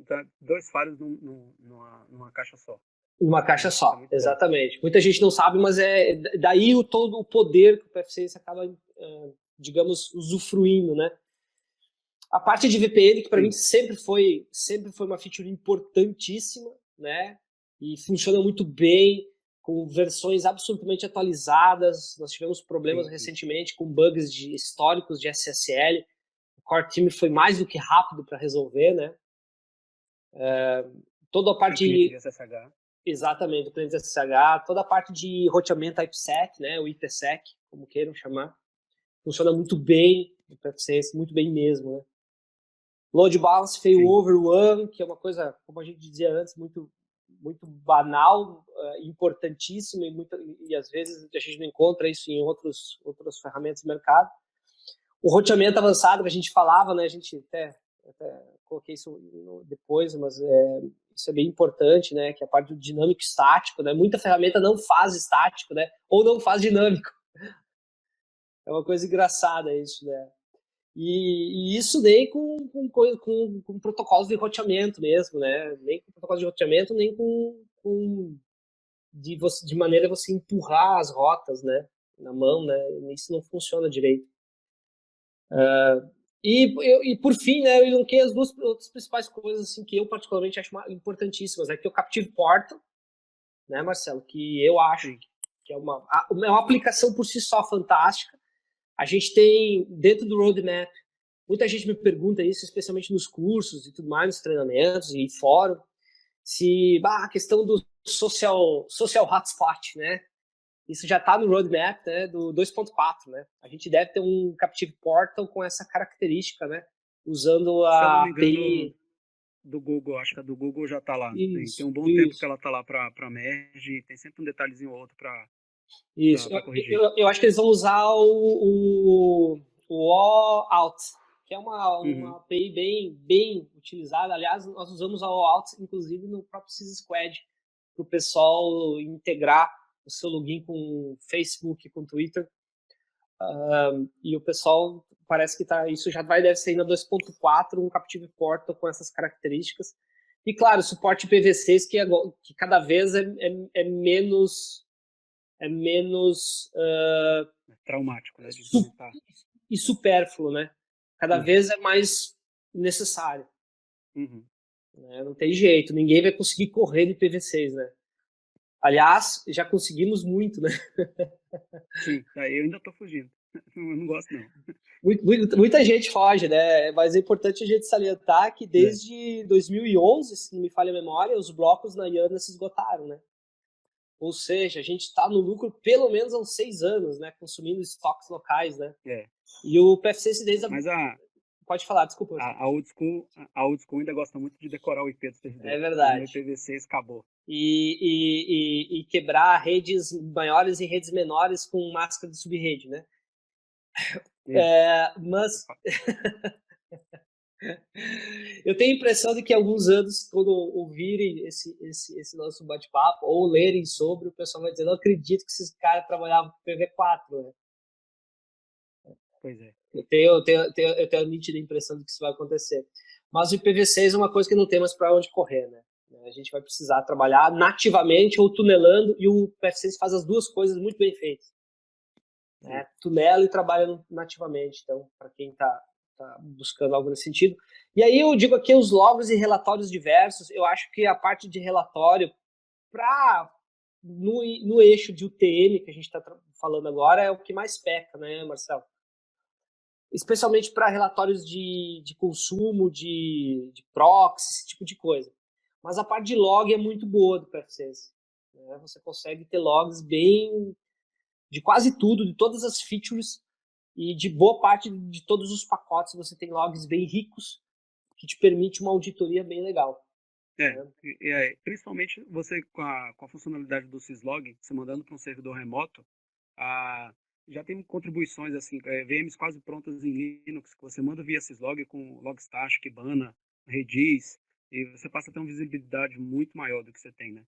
Então, 2 files numa caixa só. Uma caixa só, exatamente. Muita gente não sabe, mas é daí todo o poder que o PFSense acaba, digamos, usufruindo, né? A parte de VPN, que para mim sempre foi uma feature importantíssima, né? E funciona muito bem, com versões absolutamente atualizadas. Nós tivemos problemas recentemente com bugs históricos de SSL. O Core Team foi mais do que rápido para resolver, né? Toda a parte de SSH. Exatamente, do cliente SSH, toda a parte de roteamento IPsec, né, o IPsec, como queiram chamar, funciona muito bem no PFSense, muito bem mesmo, né. Load balance failover one, que é uma coisa, como a gente dizia antes, muito banal, importantíssima e às vezes a gente não encontra isso em outras ferramentas do mercado. O roteamento avançado que a gente falava, né, a gente até coloquei isso depois, mas isso é bem importante, né, que é a parte do dinâmico estático, né, muita ferramenta não faz estático, né, ou não faz dinâmico. É uma coisa engraçada isso, né. E isso nem com protocolos de roteamento mesmo, né, nem com protocolos de roteamento, nem de maneira você empurrar as rotas, né, na mão, né, isso não funciona direito. E por fim, né, eu elenquei as duas outras principais coisas assim, que eu particularmente acho importantíssimas, né, que é o Captive Portal, né, Marcelo, que eu acho que é uma aplicação por si só fantástica. A gente tem, dentro do roadmap, muita gente me pergunta isso, especialmente nos cursos e tudo mais, nos treinamentos e fórum, se a questão do social hotspot, né, isso já está no roadmap, né, do 2.4, né? A gente deve ter um Captive Portal com essa característica, né? Usando a API do Google, acho que a do Google já está lá. Tem um bom tempo que ela está lá para merge, tem sempre um detalhezinho ou outro para corrigir. Eu acho que eles vão usar o OAuth, que é uma API bem utilizada. Aliás, nós usamos a OAuth, inclusive, no próprio SysSquad, para o pessoal integrar o seu login com Facebook, com Twitter. E o pessoal parece que isso já deve sair na 2.4, um Captive Portal com essas características. E, claro, suporte IPv6, que cada vez é menos traumático, né? E supérfluo, né? Cada vez é mais necessário. Né? Não tem jeito, ninguém vai conseguir correr de IPv6, né? Aliás, já conseguimos muito, né? Sim, eu ainda tô fugindo. Eu não gosto, não. Muita gente foge, né? Mas é importante a gente salientar que desde 2011, se não me falha a memória, os blocos na IANA se esgotaram, né? Ou seja, a gente está no lucro pelo menos há uns 6 anos, né? Consumindo estoques locais, né? E o PFSense desde Mas Pode falar, desculpa. A old school ainda gosta muito de decorar o IP do servidor. É verdade. O IPv6 acabou. E quebrar redes maiores e redes menores com máscara de subrede, né? Mas eu tenho a impressão de que alguns anos, quando ouvirem esse nosso bate-papo ou lerem sobre, o pessoal vai dizer, não acredito que esses caras trabalhavam com PV4, né? Pois é. Eu tenho a nítida impressão de que isso vai acontecer. Mas o IPv6 é uma coisa que não tem mais para onde correr, né? A gente vai precisar trabalhar nativamente ou tunelando, e o PFSense faz as duas coisas muito bem feitas. Né? Tunela e trabalha nativamente, então, para quem está buscando algo nesse sentido. E aí eu digo aqui os logs e relatórios diversos, eu acho que a parte de relatório, no eixo de UTM que a gente está falando agora, é o que mais peca, né, Marcelo? Especialmente para relatórios de consumo, de proxy, esse tipo de coisa. Mas a parte de log é muito boa do PFSense. Né? Você consegue ter logs de quase tudo, de todas as features, e de boa parte de todos os pacotes você tem logs bem ricos, que te permite uma auditoria bem legal. né? Principalmente você com a funcionalidade do syslog, você mandando para um servidor remoto, a, já tem contribuições assim, VMs quase prontas em Linux, que você manda via syslog com Logstash, Kibana, Redis, e você passa a ter uma visibilidade muito maior do que você tem, né?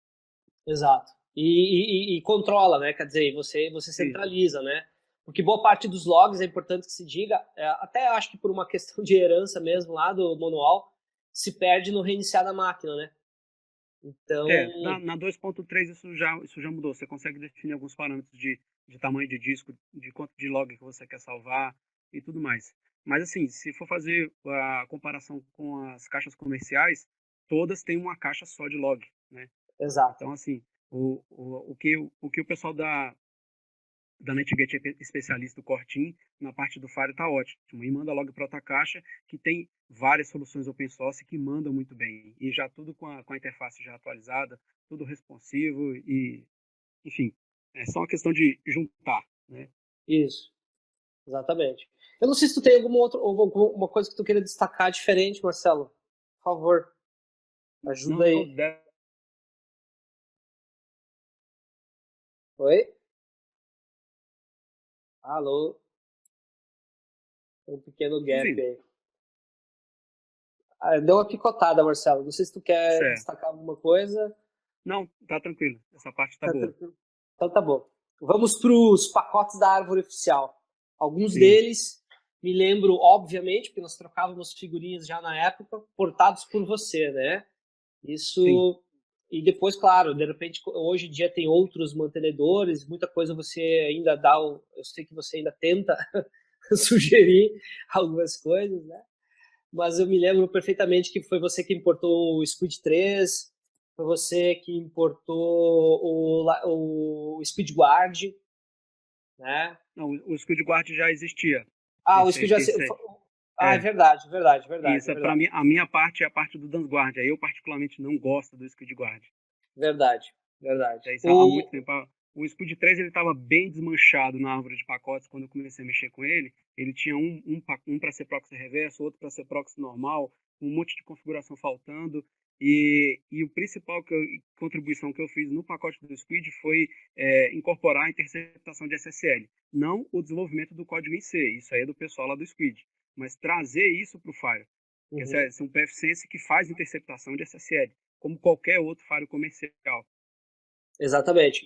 Exato. E controla, né? Quer dizer, você Isso. centraliza, né? Porque boa parte dos logs, é importante que se diga, até acho que por uma questão de herança mesmo lá do manual, se perde no reiniciar da máquina, né? Então, Na 2.3 isso já mudou. Você consegue definir alguns parâmetros de tamanho de disco, de quanto de log que você quer salvar e tudo mais. Mas assim, se for fazer a comparação com as caixas comerciais, todas têm uma caixa só de log, né? exato. Então, assim, o que o pessoal da NetGate é especialista do Cortim, na parte do Fire está ótimo. E manda logo para outra caixa, que tem várias soluções open source que mandam muito bem. E já tudo com a interface já atualizada, tudo responsivo e, enfim, é só uma questão de juntar, né? Isso, exatamente. Eu não sei se tu tem alguma coisa que tu queira destacar diferente, Marcelo. Por favor, ajuda Não, aí. Oi? Alô? Tem um pequeno gap enfim, aí. Deu uma picotada, Marcelo. Não sei se tu quer certo. destacar alguma coisa. Não, tá tranquilo. Essa parte tá Tá boa. tranquilo. Então tá bom. Vamos para os pacotes da árvore oficial. Alguns Isso. deles me lembro, obviamente, porque nós trocávamos figurinhas já na época, portados por você, né? Sim. Isso. E depois, claro, de repente, hoje em dia tem outros mantenedores, muita coisa você ainda dá. Eu sei que você ainda tenta sugerir algumas coisas, né? Mas eu me lembro perfeitamente que foi você que importou o Squid 3, foi você que importou o Squid Guard, né? Não, o SquidGuard já existia. O Squid já... é É, verdade, verdade, verdade, isso, para verdade. mim, a minha parte é a parte do Dansguard. Aí eu particularmente não gosto do SquidGuard. Verdade, verdade. É isso há muito tempo. O Squid 3 ele estava bem desmanchado na árvore de pacotes quando eu comecei a mexer com ele. Ele tinha um para ser proxy reverso, outro para ser proxy normal, um monte de configuração faltando. E o principal contribuição que eu fiz no pacote do Squid foi incorporar a interceptação de SSL. Não o desenvolvimento do código em C, isso aí é do pessoal lá do Squid, mas trazer isso para o Fire. Uhum. Esse é um PFSense que faz interceptação de SSL, como qualquer outro Fire comercial. Exatamente.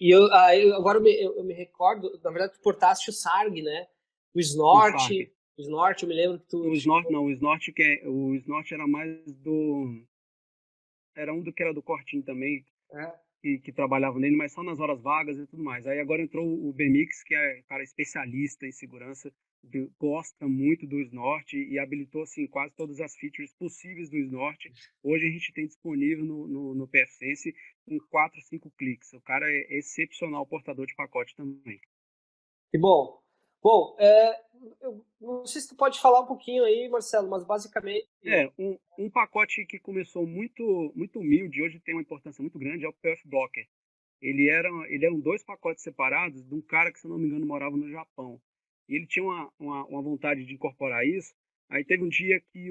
Agora eu me recordo, na verdade, tu portaste o SARG, né? O O Snort. Sarg. O Snort, eu me lembro que tu O Snort chegou. não, o Snort era mais do. Era um do que era do Cortim também, Né? que trabalhava nele, mas só nas horas vagas e tudo mais. Aí agora entrou o Bmix, que é cara especialista em segurança, gosta muito do Snort e habilitou assim, quase todas as features possíveis do Snort. Hoje a gente tem disponível no PFSense com 4, 5 cliques. O cara é excepcional portador de pacote também. Que bom. Bom, eu não sei se tu pode falar um pouquinho aí, Marcelo, mas basicamente. Um pacote que começou muito, muito humilde, hoje tem uma importância muito grande, é o PF Blocker. Eram dois pacotes separados de um cara que, se eu não me engano, morava no Japão. E ele tinha uma vontade de incorporar isso. Aí teve um dia que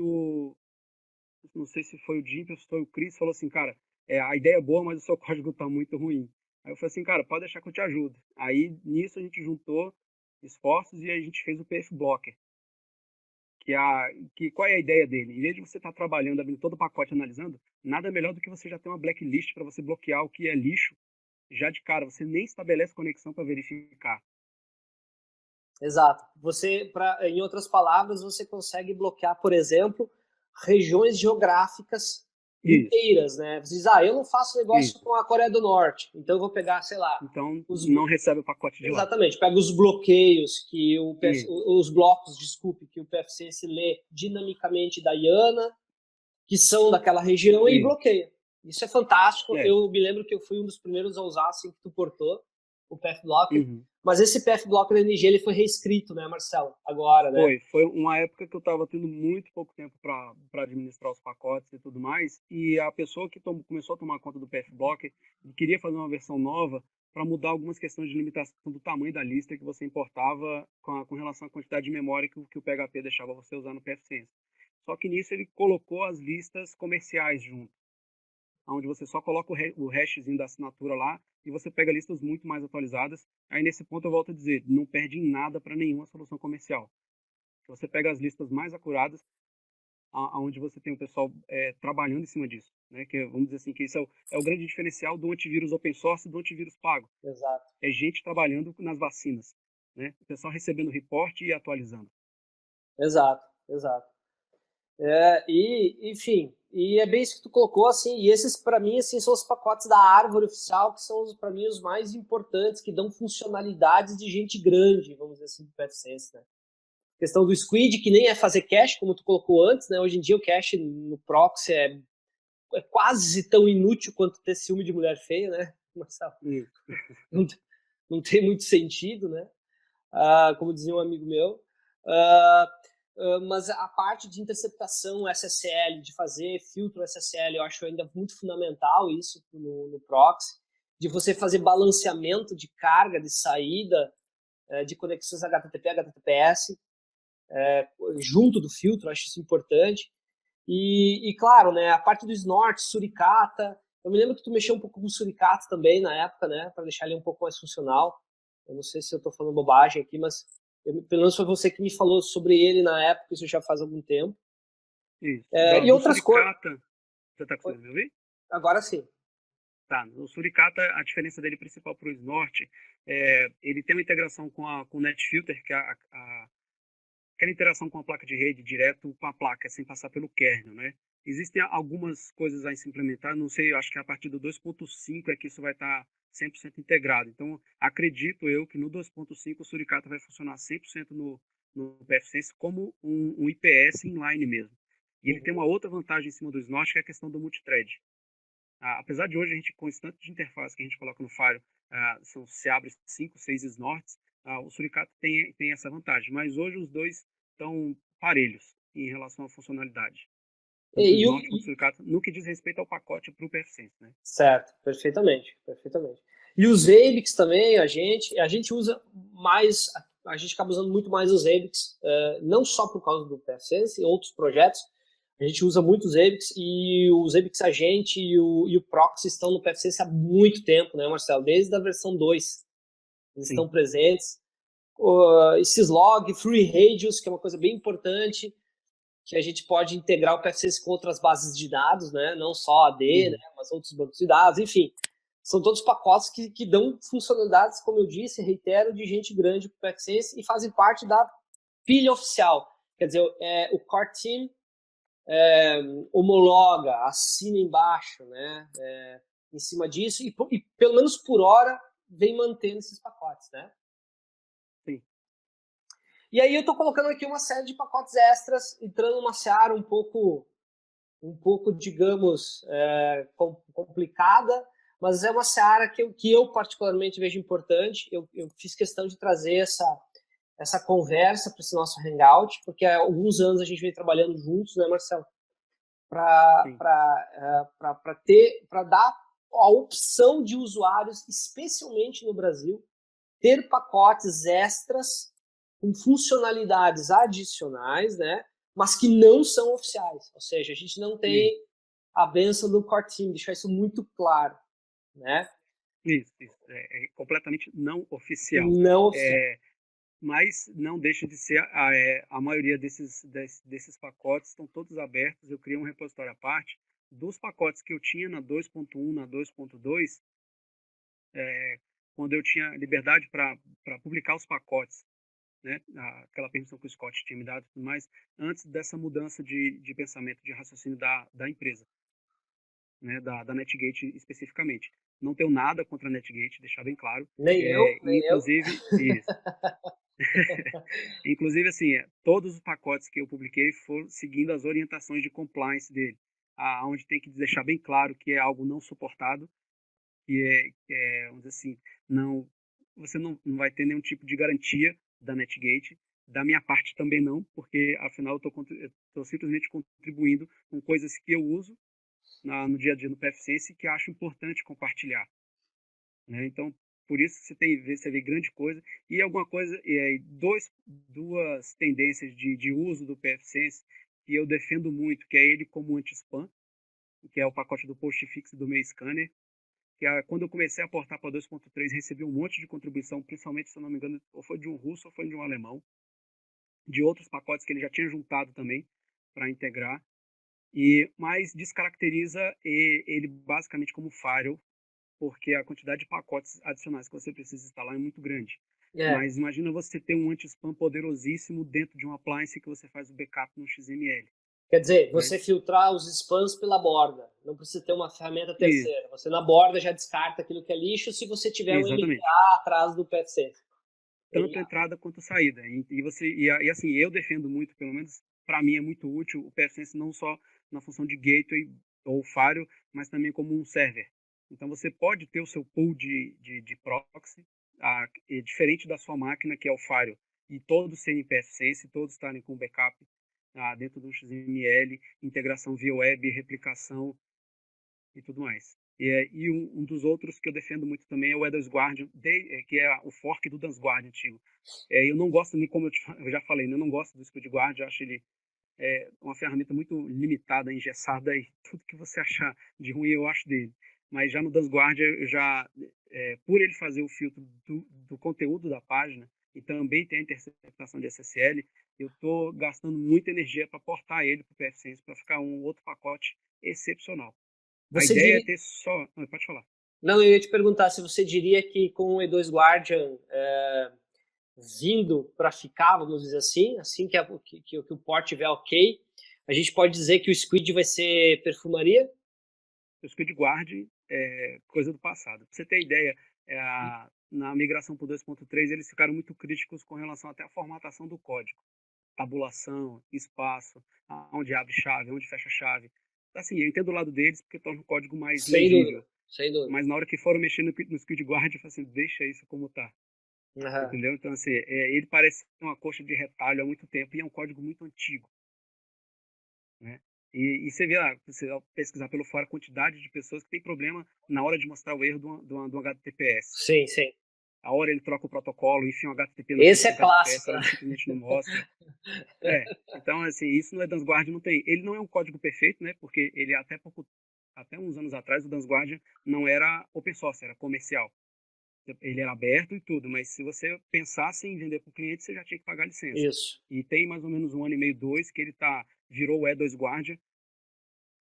não sei se foi o Jimp ou se foi o Chris, falou assim, cara, a ideia é boa, mas o seu código tá muito ruim. Aí eu falei assim, cara, pode deixar que eu te ajudo. Aí nisso a gente juntou esforços e a gente fez o PF Blocker. Qual é a ideia dele? Em vez de você estar trabalhando, abrindo todo o pacote analisando, nada melhor do que você já ter uma blacklist para você bloquear o que é lixo já de cara. Você nem estabelece conexão para verificar. Exato. Em outras palavras, você consegue bloquear, por exemplo, regiões geográficas Isso, inteiras, né? Você diz, eu não faço negócio isso. com a Coreia do Norte, então eu vou pegar, sei lá, Então, os, não recebe o pacote de lá. exatamente, pega os bloqueios Isso, os blocos, desculpe, que o PFC se lê dinamicamente da IANA, que são daquela região e isso. bloqueia. Isso é fantástico. É. Eu me lembro que eu fui um dos primeiros a usar assim que tu portou o PF Blocker. Uhum. Mas esse PF Blocker da NG ele foi reescrito, né, Marcelo? Agora, né? Foi uma época que eu estava tendo muito pouco tempo para administrar os pacotes e tudo mais, e a pessoa que começou a tomar conta do PF Blocker queria fazer uma versão nova para mudar algumas questões de limitação do tamanho da lista que você importava com relação à quantidade de memória que o PHP deixava você usar no PFSense. Só que nisso ele colocou as listas comerciais junto. onde você só coloca o hashzinho da assinatura lá e você pega listas muito mais atualizadas. Aí nesse ponto eu volto a dizer, não perde em nada para nenhuma solução comercial. Você pega as listas mais acuradas, onde você tem o pessoal trabalhando em cima disso, né? Que vamos dizer assim, que isso é o grande diferencial do antivírus open source e do antivírus pago. Exato. É gente trabalhando nas vacinas, né? O pessoal recebendo reporte e atualizando. Exato, exato. Enfim, e é bem isso que tu colocou, assim, e esses, para mim, assim, são os pacotes da árvore oficial, que são, para mim, os mais importantes, que dão funcionalidades de gente grande, vamos dizer assim, do PFSense, né? A questão do Squid, que nem é fazer cache, como tu colocou antes, né? Hoje em dia o cache no proxy é quase tão inútil quanto ter ciúme de mulher feia, né? Marcelo? Não, não tem muito sentido, né? Como dizia um amigo meu. Mas a parte de interceptação SSL, de fazer filtro SSL, eu acho ainda muito fundamental isso no proxy, de você fazer balanceamento de carga, de saída, de conexões HTTP, HTTPS, junto do filtro, acho isso importante. E claro, né, a parte do snort, suricata, eu me lembro que tu mexeu um pouco com suricata também na época, né, para deixar ele um pouco mais funcional. Eu não sei se eu estou falando bobagem aqui, mas pelo menos foi você que me falou sobre ele na época, isso já faz algum tempo. Isso. E outras coisas. Você está conseguindo me ouvir? Agora sim. Tá, o Suricata, a diferença dele principal para o Snort, ele tem uma integração com o NetFilter, que é aquela interação com a placa de rede direto com a placa, sem passar pelo kernel, né? Existem algumas coisas a se implementar, não sei, acho que a partir do 2.5 é que isso vai estar 100% integrado. Então, acredito eu que no 2.5 o Suricata vai funcionar 100% no PFSense como um IPS inline mesmo. E ele tem uma outra vantagem em cima do Snort, que é a questão do multithread. Apesar de hoje a gente, com esse tanto de interface que a gente coloca no Fire, se abre 5, 6 snorts, o Suricata tem essa vantagem. Mas hoje os dois estão parelhos em relação à funcionalidade. Tanto o Snort quanto o Suricata, no que diz respeito ao pacote para o PFSense, né? Certo, perfeitamente, perfeitamente. E os ABICs também, a gente usa mais, a gente acaba usando muito mais os ABICs, não só por causa do PFSense, em outros projetos, a gente usa muito os ABICs, e os ABICs Agente e o Proxy estão no PFSense há muito tempo, né, Marcelo? Desde a versão 2, eles estão presentes. Esses log, free radios, que é uma coisa bem importante, que a gente pode integrar o PFSense com outras bases de dados, né? Não só AD, né? Mas outros bancos de dados, enfim. São todos pacotes que dão funcionalidades, como eu disse, reitero, de gente grande para o PFSense e fazem parte da pilha oficial. Quer dizer, o Core Team homologa, assina embaixo, né? Em cima disso, e pelo menos por hora vem mantendo esses pacotes, né? Sim. E aí eu estou colocando aqui uma série de pacotes extras, entrando numa seara um pouco, digamos, complicada, mas é uma seara que eu particularmente vejo importante. Eu fiz questão de trazer essa conversa para esse nosso hangout, porque há alguns anos a gente vem trabalhando juntos, né, Marcelo? Para dar a opção de usuários, especialmente no Brasil, ter pacotes extras com funcionalidades adicionais, né, mas que não são oficiais. Ou seja, a gente não tem a benção do Core Team, deixar isso muito claro, né? Isso. É completamente não oficial. Não oficial. Mas não deixa de ser, a maioria desses pacotes estão todos abertos. Eu criei um repositório à parte. Dos pacotes que eu tinha na 2.1, na 2.2, quando eu tinha liberdade para publicar os pacotes, né, aquela permissão que o Scott tinha me dado, mas antes dessa mudança de pensamento, de raciocínio da empresa, né, da NetGate especificamente. Não tenho nada contra a NetGate, deixar bem claro. Nem eu. Inclusive, isso. Inclusive, assim, todos os pacotes que eu publiquei foram seguindo as orientações de compliance dele, onde tem que deixar bem claro que é algo não suportado, que vamos dizer assim, você não vai ter nenhum tipo de garantia da NetGate, da minha parte também não, porque afinal eu estou simplesmente contribuindo com coisas que eu uso no dia a dia no PFSense que acho importante compartilhar, né? Então, por isso você vê grande coisa e alguma coisa, duas tendências de uso do PFSense que eu defendo muito, que é ele como anti-spam, que é o pacote do postfix do meu scanner, que quando eu comecei a portar para 2.3, recebi um monte de contribuição, principalmente, se eu não me engano, ou foi de um russo ou foi de um alemão, de outros pacotes que ele já tinha juntado também para integrar, mas descaracteriza ele basicamente como firewall, porque a quantidade de pacotes adicionais que você precisa instalar é muito grande. Mas imagina você ter um anti-spam poderosíssimo dentro de um appliance que você faz o backup no XML. Quer dizer, você filtrar os spams pela borda. Não precisa ter uma ferramenta terceira. Você na borda já descarta aquilo que é lixo se você tiver um MTA atrás do PFSense. Tanto entrada quanto saída. E assim, eu defendo muito, pelo menos para mim é muito útil, o PFSense não só na função de gateway ou firewall, mas também como um server. Então você pode ter o seu pool de proxy, diferente da sua máquina, que é o firewall, e todos serem PFSense, todos estarem com backup dentro do XML, integração via web, replicação e tudo mais. E um dos outros que eu defendo muito também é o E2 Guardian, que é o fork do Dance Guardian antigo. Eu não gosto, nem como eu já falei, eu não gosto do Squid Guard, eu acho ele uma ferramenta muito limitada, engessada, e tudo que você achar de ruim eu acho dele. Mas já no Dance Guardian, por ele fazer o filtro do conteúdo da página, e também tem a interceptação de SSL, eu estou gastando muita energia para portar ele para o PFSense, para ficar um outro pacote excepcional. A ideia é ter só... Não, pode falar. Não, eu ia te perguntar se você diria que com o E2 Guardian vindo para ficar, vamos dizer assim que o port estiver ok, a gente pode dizer que o Squid vai ser perfumaria? O Squid Guard é coisa do passado. Para você ter ideia, na migração para o 2.3, eles ficaram muito críticos com relação até à formatação do código. Tabulação, espaço, onde abre chave, onde fecha chave. Assim, eu entendo o lado deles porque torna o código mais legível. Sem dúvida. Mas na hora que foram mexer no Squid Guard, eu falei assim, deixa isso como tá. Uhum. Entendeu? Então, assim, ele parece uma coxa de retalho há muito tempo e é um código muito antigo. Né? E você vê lá, você vai pesquisar pelo fora a quantidade de pessoas que tem problema na hora de mostrar o erro do HTTPS. Sim. A hora ele troca o protocolo, enfim, o HTTP no Esse é HTTPS, clássico. ele simplesmente não mostra. Então, assim, isso no Dance Guardian não tem. Ele não é um código perfeito, né? Porque ele até uns anos atrás, o Dance Guardian não era open source, era comercial. Ele era aberto e tudo, mas se você pensasse em vender para o cliente, você já tinha que pagar licença. Isso. E tem mais ou menos 1 ano e meio, 2, que ele virou o E2 Guardian.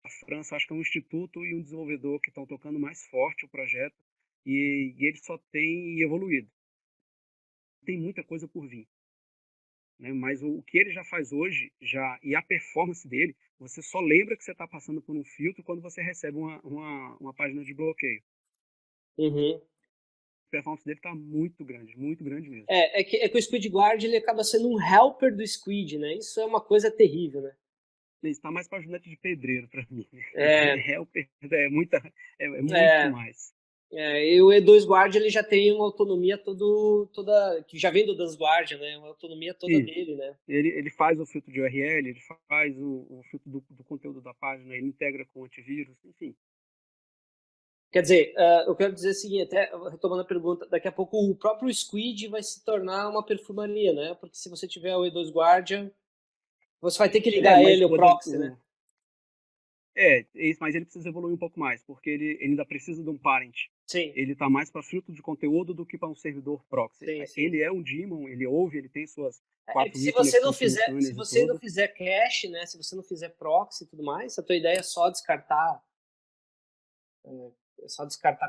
A França, acho que é um instituto e um desenvolvedor que estão tocando mais forte o projeto, e ele só tem evoluído. Tem muita coisa por vir. Né? Mas o que ele já faz hoje, e a performance dele, você só lembra que você está passando por um filtro quando você recebe uma página de bloqueio. Uhum. A performance dele está muito grande mesmo. É que o Squid Guard ele acaba sendo um helper do Squid, né? Isso é uma coisa terrível, né? Está mais para ajudante de pedreiro para mim. Helper é muito mais. E o E2 Guard ele já tem uma autonomia toda que já vem do Dance Guard, né? Uma autonomia toda dele, né? Ele faz o filtro de URL, ele faz o filtro do conteúdo da página, ele integra com o antivírus, enfim. Quer dizer, eu quero dizer o seguinte, até retomando a pergunta, daqui a pouco o próprio Squid vai se tornar uma perfumaria, né? Porque se você tiver o E2 Guardian, você vai ter que ligar ele, o proxy, né? Mas ele precisa evoluir um pouco mais, porque ele ainda precisa de um parent. Sim. Ele está mais para filtro de conteúdo do que para um servidor proxy. Sim. Ele é um daemon, ele ouve, ele tem suas 4.000 se você não fizer cache, né? Se você não fizer proxy e tudo mais, a tua ideia é só descartar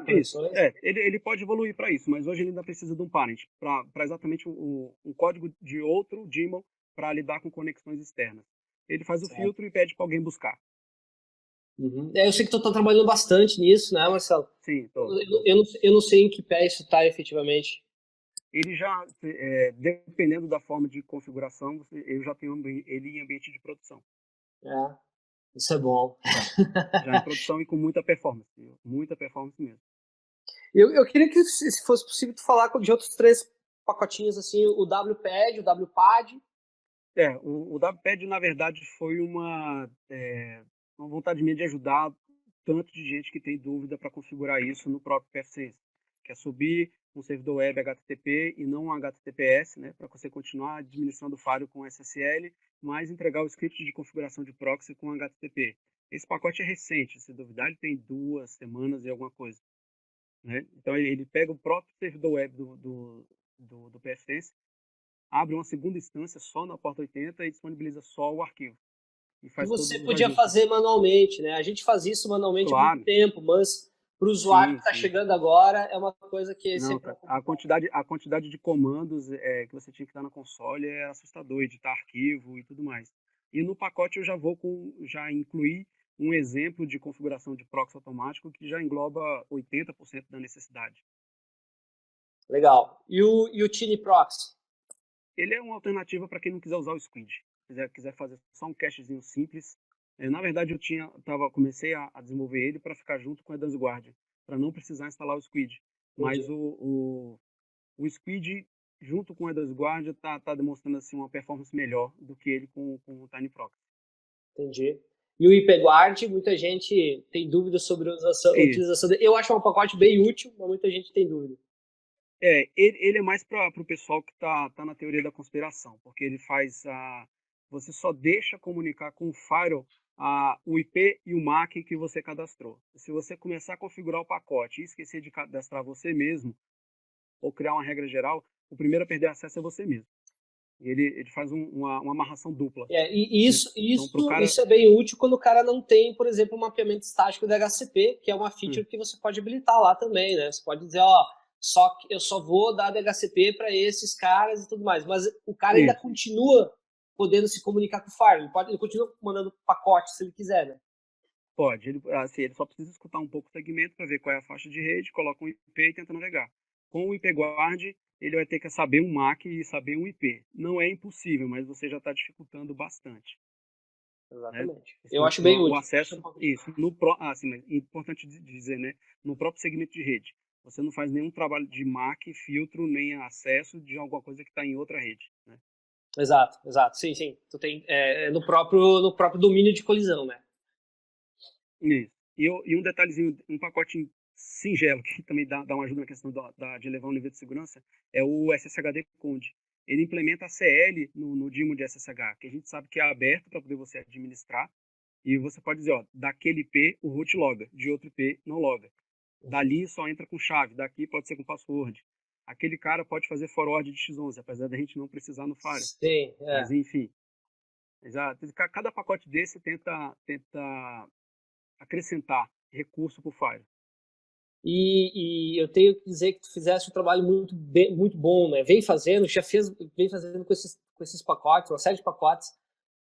conexões. Ele pode evoluir para isso, mas hoje ele ainda precisa de um parent para exatamente um código de outro daemon para lidar com conexões externas. Ele faz o filtro e pede para alguém buscar. Uhum. Eu sei que tu está trabalhando bastante nisso, né, Marcelo? Sim, tô. Eu não sei em que pé isso está efetivamente. Ele já, dependendo da forma de configuração, eu já tenho ele em ambiente de produção. Isso é bom. Já em produção e com muita performance mesmo. Eu queria que, se fosse possível, tu falar de outros 3 pacotinhos, assim, o WPAD, o WPAD. O WPAD, na verdade, foi uma vontade minha de ajudar tanto de gente que tem dúvida para configurar isso no próprio PFSense, que é subir um servidor web HTTP e não um HTTPS, né, para você continuar administrando o firewall com SSL, mas entregar o script de configuração de proxy com HTTP. Esse pacote é recente, se duvidar, ele tem 2 semanas e alguma coisa, né? Então ele pega o próprio servidor web do PFSense, abre uma segunda instância só na porta 80 e disponibiliza só o arquivo. E E faz você todos os podia ajustes. fazer manualmente, né? A gente faz isso manualmente há muito Claro, tempo, mas para o usuário que está sim. chegando agora é uma coisa que Não, sempre é cara, complicado. a quantidade de comandos que você tinha que dar na console é assustador, editar arquivo e tudo mais. E no pacote eu já incluí um exemplo de configuração de proxy automático que já engloba 80% da necessidade. Legal. E o Tiny Proxy? Ele é uma alternativa para quem não quiser usar o Squid. Quiser fazer só um cachezinho simples. Na verdade, comecei a desenvolver ele para ficar junto com a Dance Guardian, para não precisar instalar o Squid. Mas Entendi. o Squid, junto com o Edas Guardia, tá demonstrando assim, uma performance melhor do que ele com o Tiny Proxy. Entendi. E o IPGuard, muita gente tem dúvidas sobre a utilização dele. Eu acho um pacote bem útil, mas muita gente tem dúvida. Ele é mais para o pessoal que tá na teoria da conspiração, porque ele faz você só deixa comunicar com o firewall o IP e o MAC que você cadastrou. Se você começar a configurar o pacote e esquecer de cadastrar você mesmo, ou criar uma regra geral, o primeiro a perder acesso é você mesmo. Ele faz uma amarração dupla. E Né? Então, pro cara... isso é bem útil quando o cara não tem, por exemplo, um mapeamento estático do DHCP, que é uma feature que você pode habilitar lá também, né? Você pode dizer, eu só vou dar DHCP para esses caras e tudo mais. Mas o cara ainda continua podendo se comunicar com o Firewall. Ele continua mandando pacote se ele quiser, né? Pode. Ele só precisa escutar um pouco o segmento para ver qual é a faixa de rede, coloca um IP e tenta navegar. Com o IPGuard, ele vai ter que saber um MAC e saber um IP. Não é impossível, mas você já está dificultando bastante. Exatamente. Né? Eu acho bem útil. O acesso, isso. Mas é importante dizer, né? No próprio segmento de rede. Você não faz nenhum trabalho de MAC, filtro, nem acesso de alguma coisa que está em outra rede. Né? Exato. Sim. Tu tem no próprio domínio de colisão, né? Isso. E um detalhezinho, um pacote singelo, que também dá uma ajuda na questão de elevar o nível de segurança, é o SSHD Conde. Ele implementa a CL no DIMO de SSH, que a gente sabe que é aberto para poder você administrar, e você pode dizer, daquele IP o root loga, de outro IP não loga. Dali só entra com chave, daqui pode ser com password. Aquele cara pode fazer forward de X11, apesar da gente não precisar no Fire. Sim, Mas enfim. Cada pacote desse tenta acrescentar recurso para o Fire. E eu tenho que dizer que tu fizesse um trabalho muito bom, né? Vem fazendo com esses pacotes, uma série de pacotes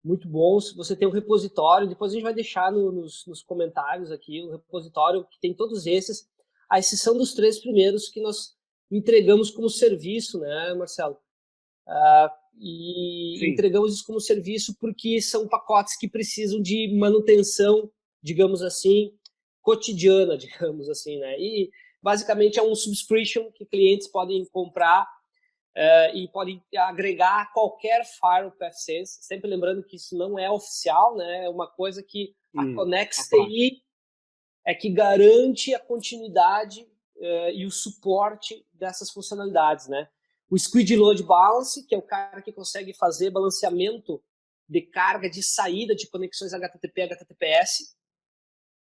muito bons. Você tem um repositório, depois a gente vai deixar nos comentários aqui um repositório que tem todos esses, a exceção dos 3 primeiros que nós entregamos como serviço, né, Marcelo? Sim. Entregamos isso como serviço porque são pacotes que precisam de manutenção, digamos assim, cotidiana, digamos assim, né? E basicamente é um subscription que clientes podem comprar e podem agregar qualquer firewall PFSense, sempre lembrando que isso não é oficial, né? É uma coisa que a Connex TI é que garante a continuidade e o suporte dessas funcionalidades, né? O Squid Load Balance, que é o cara que consegue fazer balanceamento de carga de saída de conexões HTTP HTTPS,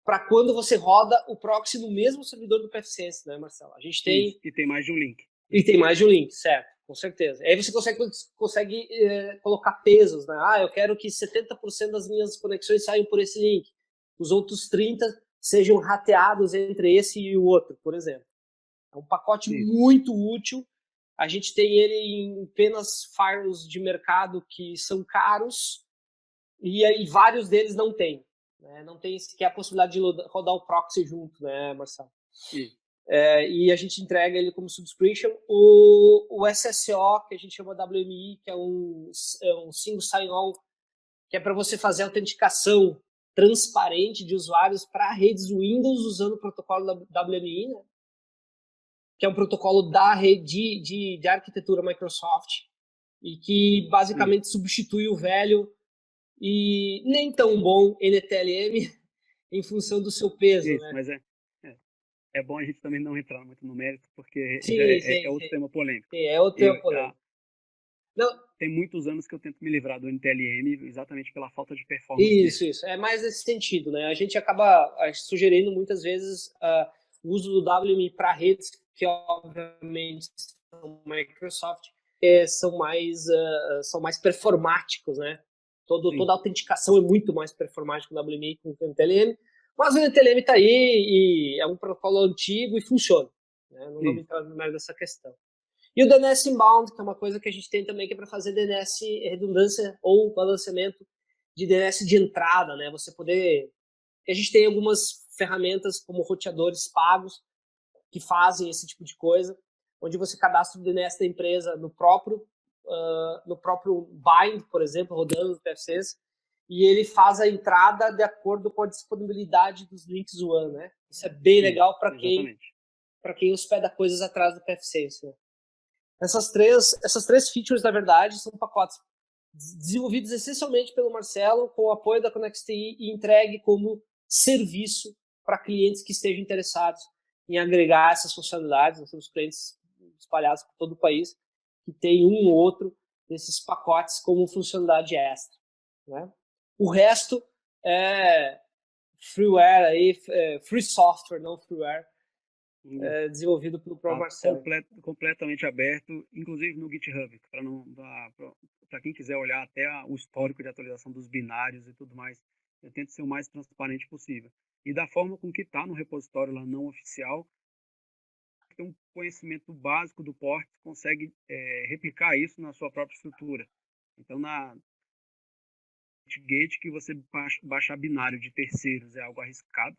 para quando você roda o proxy no mesmo servidor do PFSense, né, Marcelo? A gente tem... Isso, e tem mais de um link. E tem mais de um link, certo, com certeza. Aí você consegue colocar pesos, né? Eu quero que 70% das minhas conexões saiam por esse link. Os outros 30% sejam rateados entre esse e o outro, por exemplo. É um pacote muito útil. A gente tem ele em apenas firewalls de mercado que são caros e vários deles não tem. Né? Não tem sequer a possibilidade de rodar o proxy junto, né, Marcelo? E a gente entrega ele como subscription. O SSO, que a gente chama WMI, que é um single sign-on, que é para você fazer autenticação transparente de usuários para redes Windows usando o protocolo WMI, né? Que é um protocolo da rede de arquitetura Microsoft e que basicamente substitui o velho e nem tão bom NTLM em função do seu peso. Isso, né? Mas é bom a gente também não entrar muito no mérito, porque Sim, é outro tema polêmico. Sim, é outro tema polêmico. tem muitos anos que eu tento me livrar do NTLM exatamente pela falta de performance. Isso. É mais nesse sentido, né? A gente acaba sugerindo muitas vezes o uso do WMI para redes que, obviamente, são Microsoft, são mais performáticos, né? Toda a autenticação é muito mais performática no WMI que no NTLM, mas o NTLM está aí e é um protocolo antigo e funciona, né? Não vamos entrar mais nessa questão. E o DNS Inbound, que é uma coisa que a gente tem também, que é para fazer DNS redundância ou balanceamento de DNS de entrada, né? Você poder... A gente tem algumas ferramentas como roteadores pagos que fazem esse tipo de coisa, onde você cadastra o DNS da empresa no próprio bind, por exemplo, rodando no PFCs, e ele faz a entrada de acordo com a disponibilidade dos links WAN, né? Isso é bem legal para quem hospeda coisas atrás do PFCs, né? Essas três features, na verdade, são pacotes desenvolvidos essencialmente pelo Marcelo, com o apoio da ConnexTI e entregue como serviço para clientes que estejam interessados em agregar essas funcionalidades. Nós temos clientes espalhados por todo o país que tem um ou outro desses pacotes como funcionalidade extra, né? O resto é freeware, free software, não freeware, desenvolvido pelo próprio Marcelo. Completamente aberto, inclusive no GitHub, para quem quiser olhar até o histórico de atualização dos binários e tudo mais. Eu tento ser o mais transparente possível. E da forma com que está no repositório lá não oficial, tem um conhecimento básico do port, consegue replicar isso na sua própria estrutura. Então, na Gate, que você baixar binário de terceiros é algo arriscado.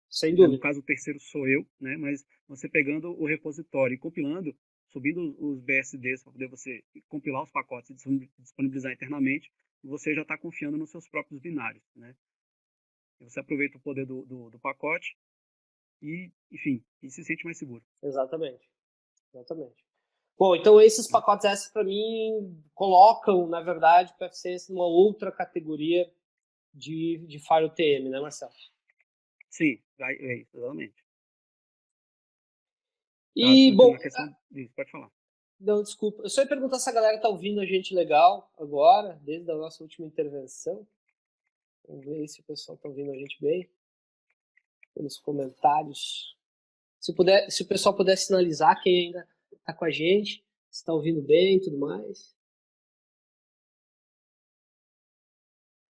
Sem dúvida. No caso, o terceiro sou eu, né? Mas você pegando o repositório e compilando, subindo os BSDs para poder você compilar os pacotes e disponibilizar internamente, você já está confiando nos seus próprios binários, né? E você aproveita o poder do pacote e, enfim, e se sente mais seguro. Exatamente. Bom, então esses pacotes S, para mim, colocam, na verdade, o PFCs numa outra categoria de Fire TM, né, Marcelo? Sim, exatamente. E, bom... Pode falar. Não, desculpa. Eu só ia perguntar se a galera está ouvindo a gente legal agora, desde a nossa última intervenção. Vamos ver se o pessoal está ouvindo a gente bem. Pelos comentários. Se o pessoal puder sinalizar quem ainda está com a gente, se está ouvindo bem e tudo mais.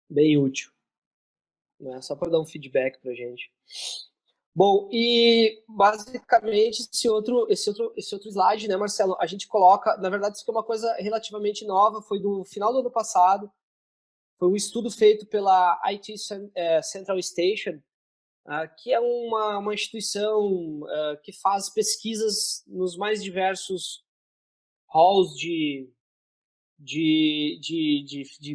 Bem útil. Né? Só para dar um feedback para a gente. Bom, e basicamente esse outro slide, né, Marcelo, a gente coloca, na verdade isso aqui é uma coisa relativamente nova, foi do final do ano passado, foi um estudo feito pela IT Central Station, que é uma instituição que faz pesquisas nos mais diversos halls de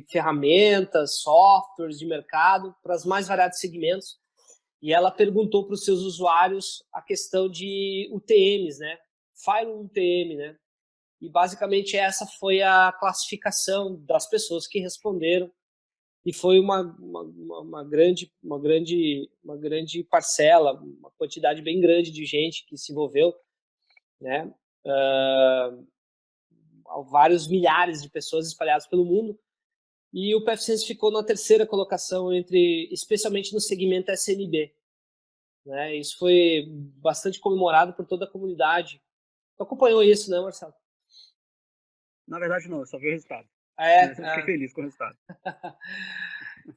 ferramentas, softwares de mercado, para os mais variados segmentos. E ela perguntou para os seus usuários a questão de UTMs, né? Firewall UTM, né? E basicamente essa foi a classificação das pessoas que responderam. E foi uma grande parcela, uma quantidade bem grande de gente que se envolveu, né? Vários milhares de pessoas espalhadas pelo mundo. E o PFSense ficou na terceira colocação, especialmente no segmento SMB. Né? Isso foi bastante comemorado por toda a comunidade. Tu acompanhou isso, né, Marcelo? Na verdade, não, eu só vi o resultado. Eu fiquei feliz com o resultado.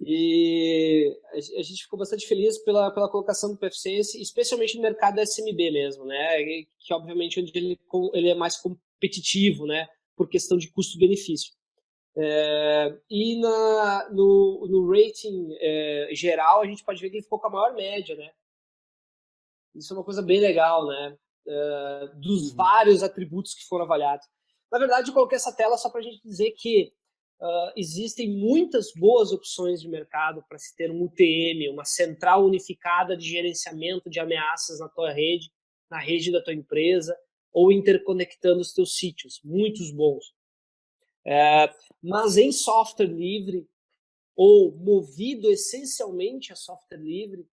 E a gente ficou bastante feliz pela colocação do PFSense, especialmente no mercado SMB mesmo, né? Que obviamente onde ele é mais competitivo, né? Por questão de custo-benefício. E no rating geral, a gente pode ver que ele ficou com a maior média, né? Isso é uma coisa bem legal, né? Dos vários atributos que foram avaliados. Na verdade, eu coloquei essa tela só para a gente dizer que existem muitas boas opções de mercado para se ter um UTM, uma central unificada de gerenciamento de ameaças na tua rede, na rede da tua empresa, ou interconectando os teus sítios. Muitos bons. Mas em software livre, ou movido essencialmente a software livre,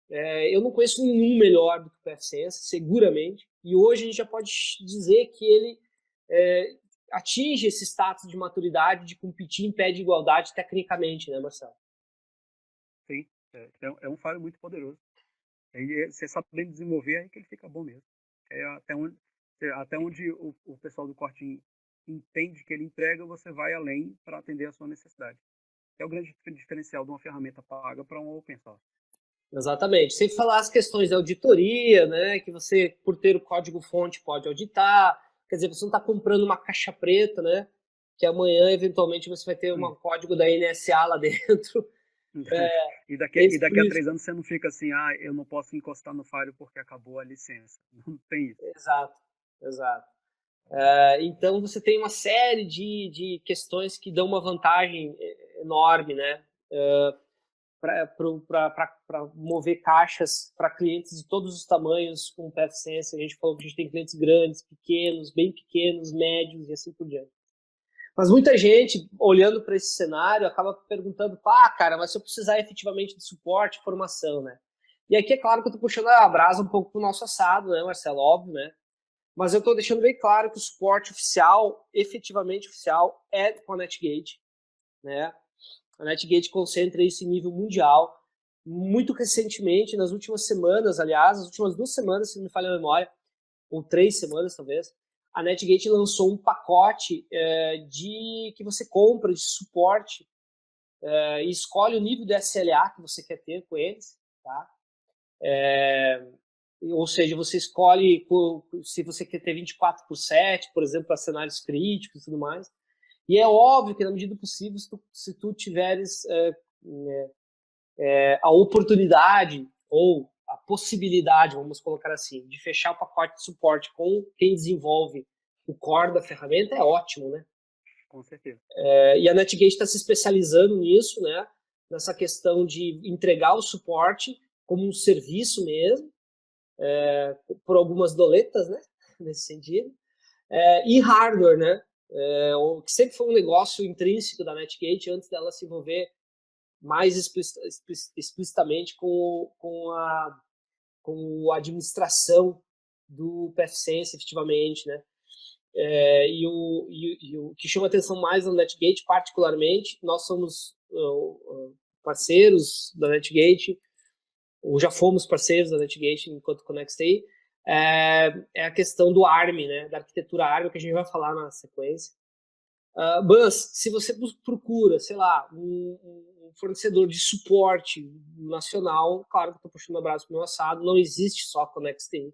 eu não conheço nenhum melhor do que o PFSense, seguramente. E hoje a gente já pode dizer que ele atinge esse status de maturidade de competir em pé de igualdade tecnicamente, né, Marcelo? Sim, é um Fire muito poderoso. Aí você sabendo desenvolver, aí que ele fica bom mesmo. É até onde o pessoal do corte entende que ele entrega, você vai além para atender a sua necessidade. É o grande diferencial de uma ferramenta paga para um open source. Exatamente. Sem falar as questões da auditoria, né, que você, por ter o código-fonte, pode auditar. Quer dizer, você não está comprando uma caixa preta, né, que amanhã, eventualmente, você vai ter um código da NSA lá dentro. E daqui a 3 anos você não fica assim, eu não posso encostar no Fire porque acabou a licença. Não tem isso. Exato. Então você tem uma série de questões que dão uma vantagem enorme, né? Para mover caixas para clientes de todos os tamanhos com PFSense. A gente falou que a gente tem clientes grandes, pequenos, bem pequenos, médios e assim por diante. Mas muita gente, olhando para esse cenário, acaba perguntando, cara, mas se eu precisar efetivamente de suporte, formação, né? E aqui é claro que eu estou puxando a brasa um pouco para o nosso assado, né, Marcelo? Óbvio, né? Mas eu estou deixando bem claro que o suporte oficial, efetivamente oficial, é com a NetGate, né? A NetGate concentra isso em nível mundial. Muito recentemente, nas últimas semanas, aliás, as últimas 2 semanas, se não me falha a memória, ou 3 semanas talvez, a NetGate lançou um pacote que você compra de suporte e escolhe o nível de SLA que você quer ter com eles, tá? Ou seja, você escolhe se você quer ter 24/7, por exemplo, para cenários críticos e tudo mais. E é óbvio que, na medida do possível, se tu tiveres a oportunidade ou a possibilidade, vamos colocar assim, de fechar o pacote de suporte com quem desenvolve o core da ferramenta, é ótimo, né? Com certeza. E a NetGate está se especializando nisso, né? Nessa questão de entregar o suporte como um serviço mesmo, por algumas doletas, né? Nesse sentido. E hardware, né? Que sempre foi um negócio intrínseco da NetGate antes dela se envolver mais explicitamente com a administração do PFSense, efetivamente, né? E o que chama atenção mais na NetGate, particularmente, nós somos parceiros da NetGate, ou já fomos parceiros da NetGate enquanto ConnectStay, é a questão do ARM, né? Da arquitetura ARM, que a gente vai falar na sequência. Mas, se você procura, sei lá, um fornecedor de suporte nacional, claro que eu estou puxando o braço para o meu assado, não existe só ConnectStay.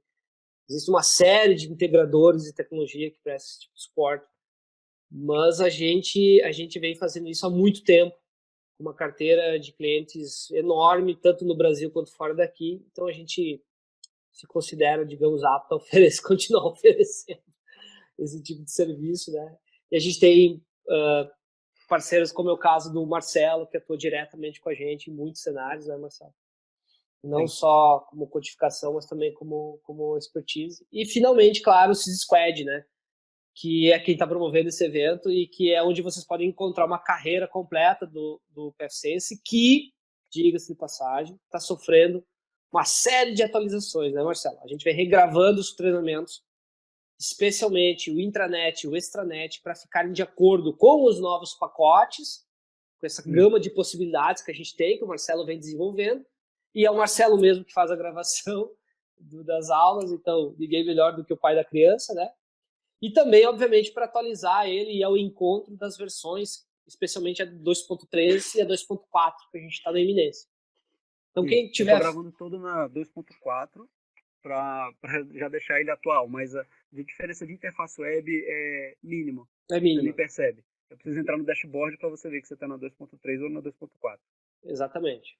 Existe uma série de integradores de tecnologia que prestam esse tipo de suporte, mas a gente vem fazendo isso há muito tempo, com uma carteira de clientes enorme, tanto no Brasil quanto fora daqui, então a gente se considera, digamos, apto a continuar oferecendo esse tipo de serviço, né? E a gente tem parceiros, como é o caso do Marcelo, que atua diretamente com a gente em muitos cenários, né, Marcelo? Não Sim. Só como codificação, mas também como expertise. E, finalmente, claro, o SysSquad, né? Que é quem está promovendo esse evento e que é onde vocês podem encontrar uma carreira completa do PFSense, que, diga-se de passagem, está sofrendo uma série de atualizações, né, Marcelo? A gente vem regravando os treinamentos, especialmente o intranet e o extranet, para ficarem de acordo com os novos pacotes, com essa gama de possibilidades que a gente tem, que o Marcelo vem desenvolvendo, e é o Marcelo mesmo que faz a gravação das aulas, então ninguém melhor do que o pai da criança, né? E também, obviamente, para atualizar ele e ao encontro das versões, especialmente a 2.3 e a 2.4, que a gente está na iminência. Então, quem tiver... Eu estou gravando todo na 2.4 para já deixar ele atual, mas a diferença de interface web é mínima. É mínima. Você nem percebe. Eu preciso entrar no dashboard para você ver que você está na 2.3 ou na 2.4. Exatamente.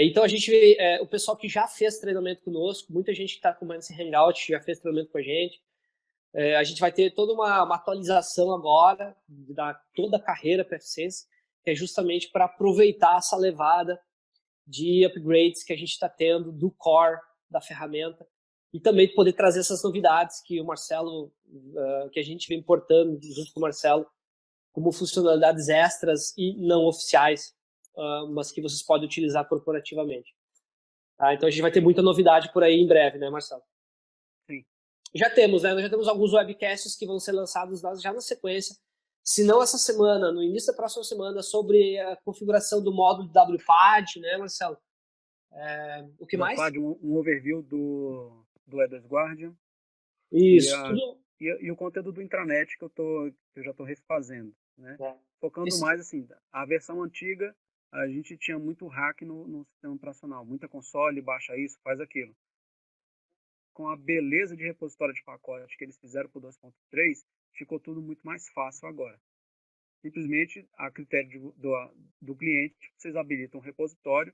Então, o pessoal que já fez treinamento conosco, muita gente que está acompanhando esse Hangout já fez treinamento com a gente. A gente vai ter toda uma atualização agora da toda a carreira PFSense, que é justamente para aproveitar essa levada de upgrades que a gente está tendo do core da ferramenta e também poder trazer essas novidades que o Marcelo, que a gente vem importando junto com o Marcelo, como funcionalidades extras e não oficiais, mas que vocês podem utilizar corporativamente. Tá? Então a gente vai ter muita novidade por aí em breve, né, Marcelo? Sim. Já temos, né? Nós já temos alguns webcasts que vão ser lançados já na sequência. Se não essa semana, no início da próxima semana, sobre a configuração do módulo de WPAD, né, Marcelo? O que mais? Um overview do E2 Guardian. Isso, e o conteúdo do intranet que eu já estou refazendo, né? Focando mais assim, a versão antiga, a gente tinha muito hack no sistema operacional, muita console, baixa isso, faz aquilo. Com a beleza de repositório de pacote que eles fizeram para o 2.3, ficou tudo muito mais fácil agora. Simplesmente, a critério do cliente, vocês habilitam um repositório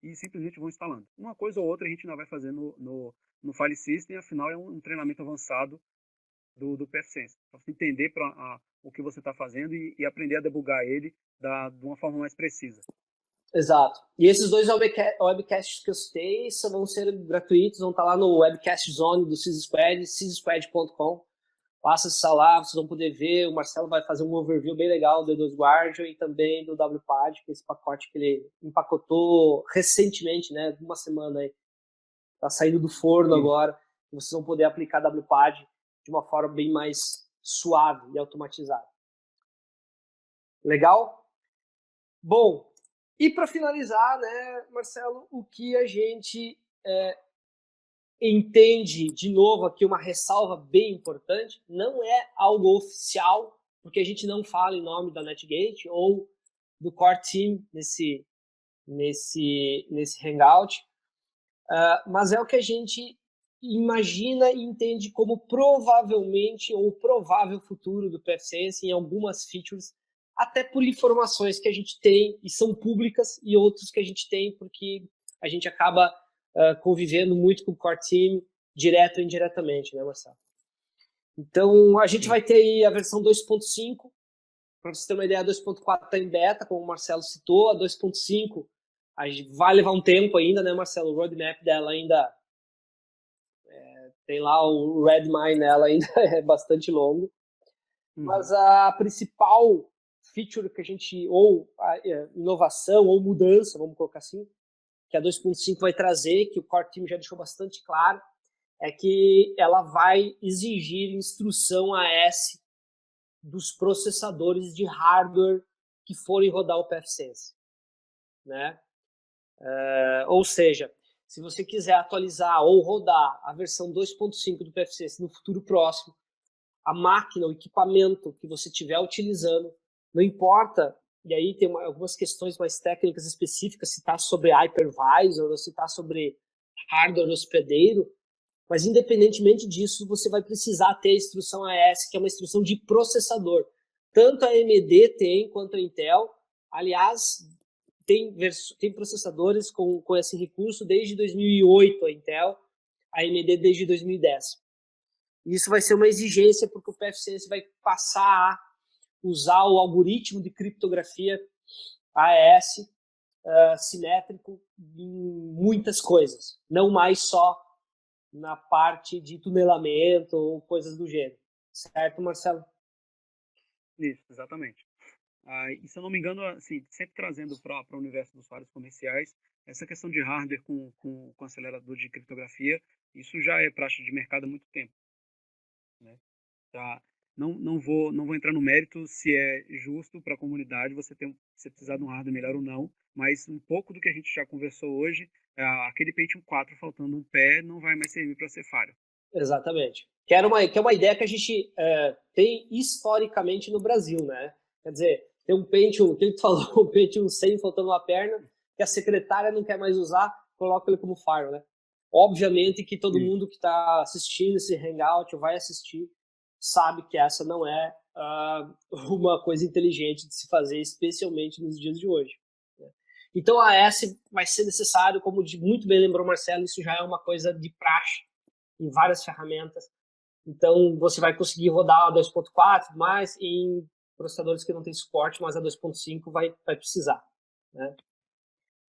e simplesmente vão instalando. Uma coisa ou outra a gente ainda vai fazer no File System, afinal é um treinamento avançado do PFSense, para você entender o que você está fazendo e aprender a debugar ele de uma forma mais precisa. Exato. E esses 2 webcasts que eu citei vão ser gratuitos, vão estar lá no Webcast Zone do CISSquad, cissquad.com. Passa acessar lá, vocês vão poder ver. O Marcelo vai fazer um overview bem legal do E2 Guardian e também do WPAD, que é esse pacote que ele empacotou recentemente, né? Uma semana aí. Tá saindo do forno agora. E vocês vão poder aplicar WPAD de uma forma bem mais suave e automatizada. Legal? Bom, e para finalizar, né, Marcelo, o que a gente entende, de novo aqui uma ressalva bem importante, não é algo oficial, porque a gente não fala em nome da Netgate ou do Core Team nesse Hangout, mas é o que a gente imagina e entende como provavelmente ou provável futuro do PFSense em algumas features, até por informações que a gente tem e são públicas e outros que a gente tem porque a gente acaba convivendo muito com o Core Team, direto ou indiretamente, né, Marcelo? Então, a gente vai ter aí a versão 2.5, para você ter uma ideia, a 2.4 está em beta, como o Marcelo citou, a 2.5 vai levar um tempo ainda, né, Marcelo? O roadmap dela ainda tem lá o Redmine nela ainda é bastante longo, mas a principal feature que a gente, ou a inovação, ou mudança, vamos colocar assim, que a 2.5 vai trazer, que o Core Team já deixou bastante claro, é que ela vai exigir instrução AS dos processadores de hardware que forem rodar o PFSense, né? Ou seja, se você quiser atualizar ou rodar a versão 2.5 do PFSense no futuro próximo, a máquina, o equipamento que você estiver utilizando, não importa. E aí tem algumas questões mais técnicas específicas, se está sobre hypervisor ou se está sobre hardware hospedeiro, mas independentemente disso, você vai precisar ter a instrução AS, que é uma instrução de processador. Tanto a AMD tem, quanto a Intel. Aliás, tem processadores com esse recurso desde 2008, a Intel, a AMD desde 2010. Isso vai ser uma exigência, porque o PFSense vai passar a usar o algoritmo de criptografia AES simétrico em muitas coisas, não mais só na parte de tunelamento ou coisas do gênero. Certo, Marcelo? Isso, exatamente. E se eu não me engano, assim, sempre trazendo para o universo dos usuários comerciais, essa questão de hardware com acelerador de criptografia, isso já é praxe de mercado há muito tempo, né? Não vou entrar no mérito se é justo para a comunidade você precisar de um hardware melhor ou não, mas um pouco do que a gente já conversou hoje, aquele Pentium 4 faltando um pé não vai mais servir para ser falho. Exatamente. Que é uma ideia que a gente tem historicamente no Brasil, né? Quer dizer, tem um Pentium, que ele falou, um Pentium 100 faltando uma perna, que a secretária não quer mais usar, coloca ele como firewall, né? Obviamente que todo mundo que está assistindo esse Hangout vai assistir, sabe que essa não é uma coisa inteligente de se fazer, especialmente nos dias de hoje. Né? Então a AS vai ser necessário, como muito bem lembrou o Marcelo, isso já é uma coisa de praxe em várias ferramentas. Então você vai conseguir rodar a 2.4 mais em processadores que não tem suporte, mas a 2.5 vai precisar. Né?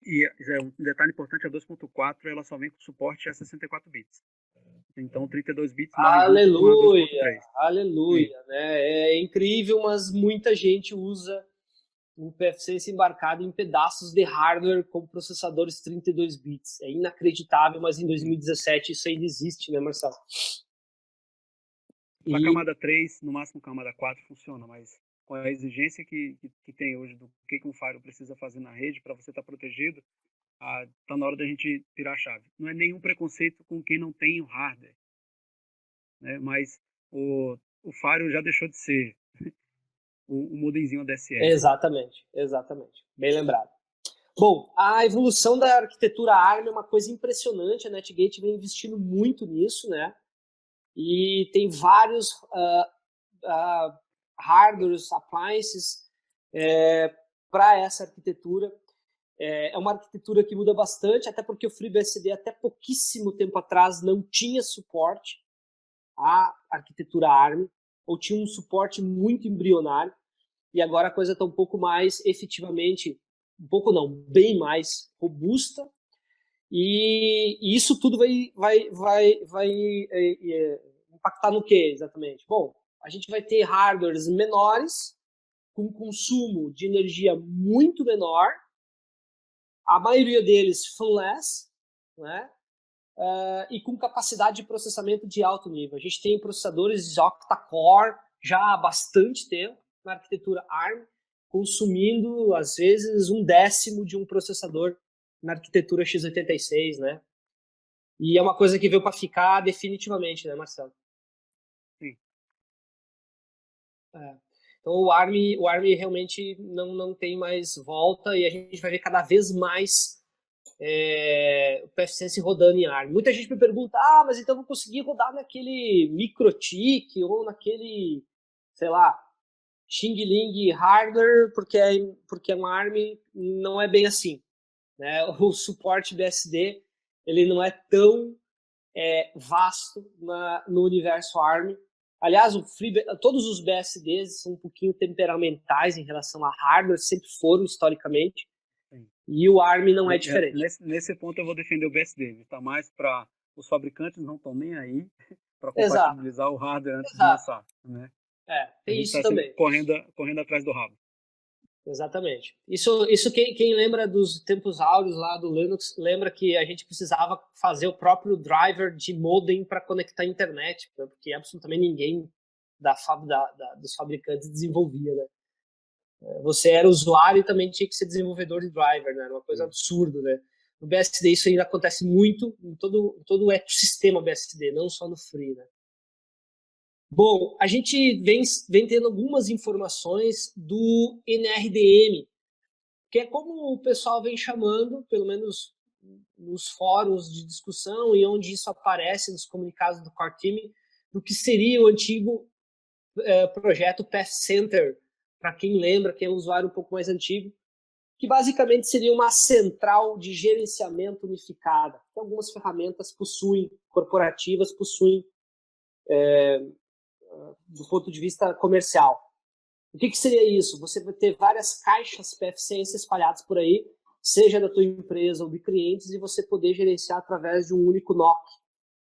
E um detalhe importante, a 2.4 ela só vem com suporte a 64 bits. Então 32 bits aleluia, aleluia, né? É incrível, mas muita gente usa o PFSense embarcado em pedaços de hardware com processadores 32 bits. É inacreditável, mas em 2017 isso ainda existe, né, Marcelo? Para camada 3, no máximo camada 4 funciona, mas com a exigência que tem hoje do que um firewall precisa fazer na rede para você estar protegido, tá na hora da gente tirar a chave. Não é nenhum preconceito com quem não tem o hardware, né? Mas o firewall já deixou de ser o modemzinho DSL. Exatamente. Bem lembrado. Bom, a evolução da arquitetura ARM é uma coisa impressionante. A NetGate vem investindo muito nisso, né? E tem vários hardwares, appliances para essa arquitetura. É uma arquitetura que muda bastante, até porque o FreeBSD até pouquíssimo tempo atrás não tinha suporte à arquitetura ARM, ou tinha um suporte muito embrionário, e agora a coisa está um pouco mais efetivamente, um pouco não, bem mais robusta, e isso tudo vai impactar no que exatamente? Bom, a gente vai ter hardwares menores, com consumo de energia muito menor, a maioria deles fanless, né? E com capacidade de processamento de alto nível. A gente tem processadores de octa-core já há bastante tempo na arquitetura ARM, consumindo, às vezes, 1/10 de um processador na arquitetura x86, né? E é uma coisa que veio para ficar definitivamente, né, Marcelo? Sim. Então o ARM realmente não tem mais volta, e a gente vai ver cada vez mais o PFSense rodando em ARM. Muita gente me pergunta, mas então eu vou conseguir rodar naquele MikroTik ou naquele, sei lá, Xing Ling hardware, porque é um ARM. Não é bem assim, né? O suporte BSD ele não é tão vasto no universo ARM. Aliás, todos os BSDs são um pouquinho temperamentais em relação a hardware, sempre foram historicamente. Sim. E o ARM não é diferente. Nesse ponto eu vou defender o BSD. Está mais para os fabricantes não estão nem aí para compatibilizar o hardware antes de lançar, né? Tem isso também. Correndo atrás do rabo. Exatamente. Isso quem lembra dos tempos áureos lá do Linux, lembra que a gente precisava fazer o próprio driver de modem para conectar a internet, porque absolutamente ninguém dos fabricantes desenvolvia, né? Você era usuário e também tinha que ser desenvolvedor de driver, né? Era uma coisa absurda, né? No BSD isso ainda acontece muito em todo o ecossistema BSD, não só no Free, né? Bom, a gente vem tendo algumas informações do NRDM, que é como o pessoal vem chamando, pelo menos nos fóruns de discussão e onde isso aparece nos comunicados do Core Team, do que seria o antigo projeto Path Center, para quem lembra, quem é um usuário um pouco mais antigo, que basicamente seria uma central de gerenciamento unificada, que algumas ferramentas corporativas possuem do ponto de vista comercial. O que seria isso? Você vai ter várias caixas PFSense espalhadas por aí, seja da tua empresa ou de clientes, e você poder gerenciar através de um único NOC,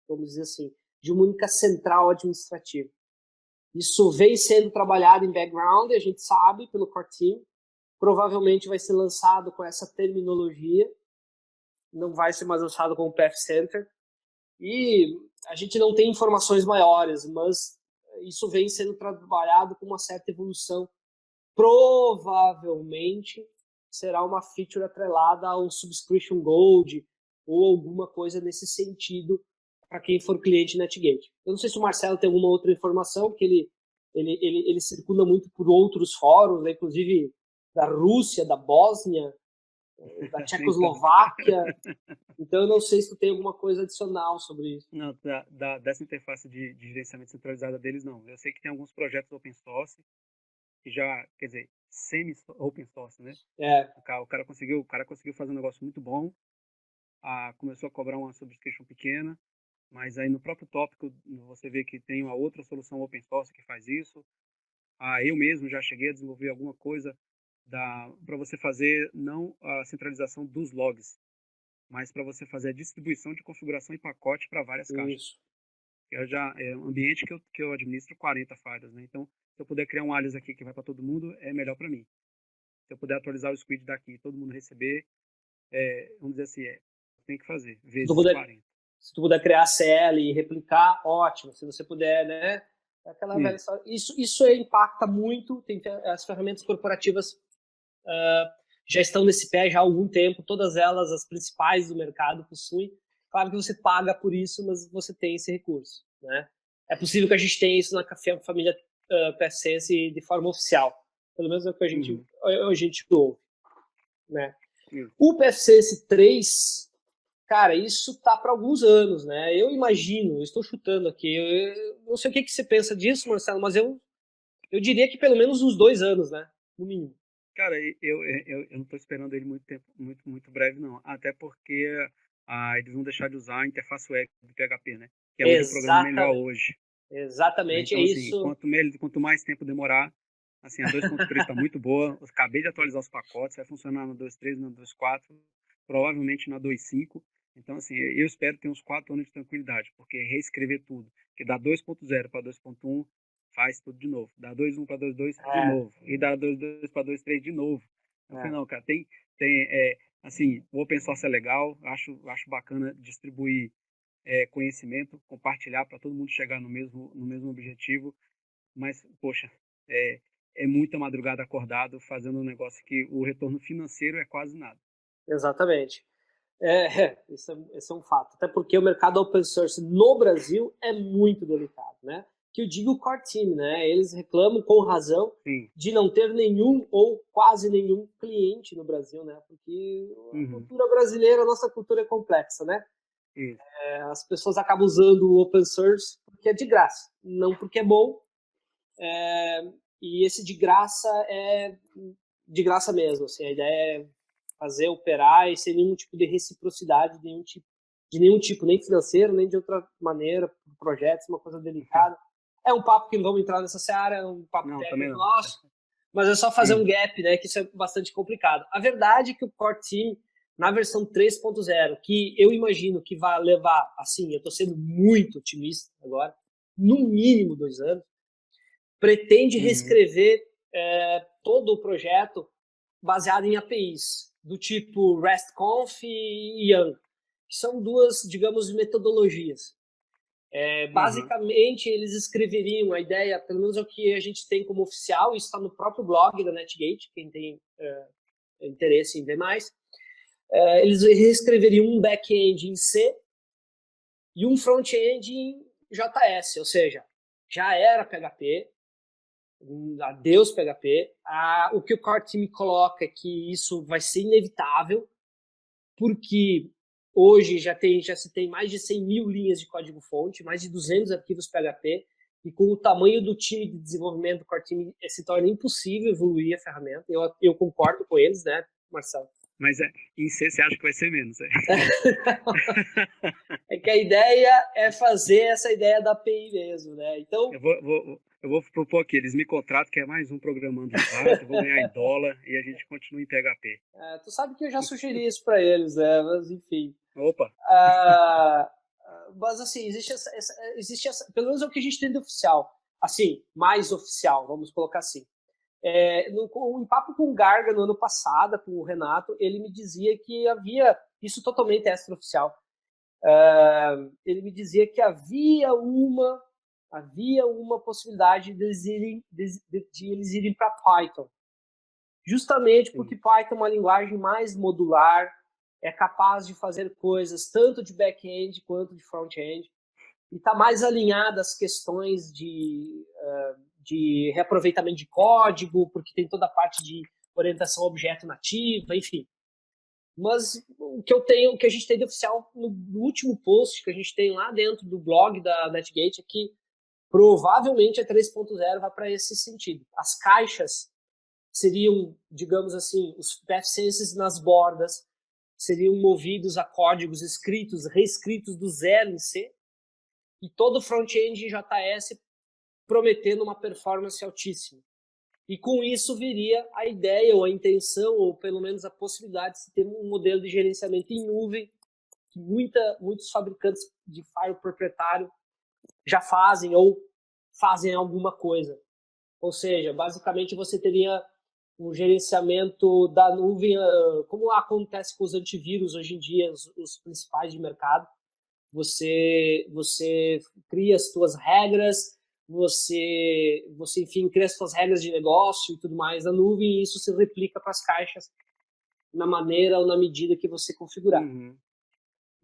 vamos dizer assim, de uma única central administrativa. Isso vem sendo trabalhado em background, a gente sabe, pelo Core Team. Provavelmente vai ser lançado com essa terminologia, não vai ser mais lançado com o Path Center. E a gente não tem informações maiores, mas isso vem sendo trabalhado com uma certa evolução. Provavelmente será uma feature atrelada ao Subscription Gold ou alguma coisa nesse sentido para quem for cliente NetGate. Eu não sei se o Marcelo tem alguma outra informação, que ele circula muito por outros fóruns, né, inclusive da Rússia, da Bósnia, da Tchecoslováquia. Então eu não sei se tu tem alguma coisa adicional sobre isso. Não, dessa interface de gerenciamento centralizada deles, não. Eu sei que tem alguns projetos open source que já, quer dizer, semi-open source, né? O cara conseguiu fazer um negócio muito bom, começou a cobrar uma subscription pequena, mas aí no próprio tópico você vê que tem uma outra solução open source que faz isso. Eu mesmo já cheguei a desenvolver alguma coisa para você fazer não a centralização dos logs, mas para você fazer a distribuição de configuração e pacote para várias caixas. É um ambiente que eu administro 40 firewalls, né? Então, se eu puder criar um alias aqui que vai para todo mundo, é melhor para mim. Se eu puder atualizar o squid daqui, todo mundo receber, vamos dizer assim, tem que fazer, vezes 40. Se tu puder criar CL e replicar, ótimo. Se você puder, né, É aquela velha história. Isso impacta muito, as ferramentas corporativas já estão nesse pé já há algum tempo, todas elas, as principais do mercado, possuem. Claro que você paga por isso, mas você tem esse recurso, né? É possível que a gente tenha isso na família PSense de forma oficial. Pelo menos é o que a gente ouve, né? O PSense 3, cara, isso tá para alguns anos, né? Eu imagino, eu estou chutando aqui, eu não sei o que você pensa disso, Marcelo, mas eu diria que pelo menos uns 2 anos, né? No mínimo. Cara, eu não estou esperando ele muito tempo, muito breve, não. Até porque eles vão deixar de usar a interface web do PHP, né? Que é onde o programa é melhor hoje. Exatamente, então, é assim, isso. quanto mais tempo demorar, assim, a 2.3 está muito boa. Eu acabei de atualizar os pacotes, vai funcionar na 2.3, na 2.4, provavelmente na 2.5. Então, assim, eu espero ter uns 4 anos de tranquilidade, porque reescrever tudo, que dá 2.0 para 2.1, faz tudo de novo. Dá 2.1 para 2.2 de novo. E dá 2.2 para 2.3 de novo. Eu falei, não, cara, assim, o open source é legal, acho bacana distribuir conhecimento, compartilhar para todo mundo chegar no mesmo objetivo, mas, poxa, é muita madrugada acordado fazendo um negócio que o retorno financeiro é quase nada. Exatamente. Esse é um fato. Até porque o mercado open source no Brasil é muito delicado, né? Que eu digo o core team, né? Eles reclamam com razão de não ter nenhum ou quase nenhum cliente no Brasil, né? Porque a cultura brasileira, a nossa cultura é complexa, né? As pessoas acabam usando o open source porque é de graça, não porque é bom. E esse de graça é de graça mesmo. Assim, a ideia é fazer, operar e sem nenhum tipo de reciprocidade, de nenhum tipo, nem financeiro, nem de outra maneira, projetos, uma coisa delicada. É um papo que não vamos entrar nessa seara, é um papo técnico nosso, mas é só fazer um gap, né, que isso é bastante complicado. A verdade é que o Core Team, na versão 3.0, que eu imagino que vai levar, assim, eu estou sendo muito otimista agora, no mínimo 2 anos, pretende reescrever todo o projeto baseado em APIs, do tipo RESTconf e YAML, que são duas, digamos, metodologias. Basicamente, eles escreveriam a ideia, pelo menos é o que a gente tem como oficial, isso está no próprio blog da Netgate, quem tem interesse em ver mais. Eles reescreveriam um back-end em C e um front-end em JS, ou seja, já era PHP, adeus PHP. O que o Core Team coloca é que isso vai ser inevitável, porque hoje já se tem mais de 100 mil linhas de código-fonte, mais de 200 arquivos PHP, e com o tamanho do time de desenvolvimento do Core Team, se torna impossível evoluir a ferramenta. Eu concordo com eles, né, Marcelo? Mas em C você acha que vai ser menos, É que a ideia é fazer essa ideia da API mesmo, né? Então... Eu vou propor aqui, eles me contratam, que é mais um programando barato, eu vou ganhar em dólar e a gente continua em PHP. Tu sabe que eu já sugeri isso para eles, né? Mas enfim. Opa! Mas assim, existe essa, pelo menos é o que a gente tem de oficial. Assim, mais oficial, vamos colocar assim. Em papo com o Garga no ano passado, com o Renato, ele me dizia que havia, isso totalmente extraoficial, ele me dizia que havia uma possibilidade de eles irem para Python. Justamente porque Python é uma linguagem mais modular, é capaz de fazer coisas tanto de back-end quanto de front-end, e está mais alinhada às questões de reaproveitamento de código, porque tem toda a parte de orientação a objeto nativa, enfim. Mas o que a gente tem de oficial no último post que a gente tem lá dentro do blog da Netgate é que provavelmente a 3.0 vai para esse sentido. As caixas seriam, digamos assim, os PFSenses nas bordas seriam movidos a códigos escritos, reescritos do zero em C, e todo o front-end em JS prometendo uma performance altíssima. E com isso viria a ideia, ou a intenção, ou pelo menos a possibilidade de se ter um modelo de gerenciamento em nuvem, que muitos fabricantes de firewall proprietário já fazem, ou fazem alguma coisa. Ou seja, basicamente você teria um gerenciamento da nuvem, como acontece com os antivírus hoje em dia, os principais de mercado. Você cria as suas regras, você enfim, cria suas regras de negócio e tudo mais na nuvem, e isso se replica para as caixas na maneira ou na medida que você configurar. Uhum.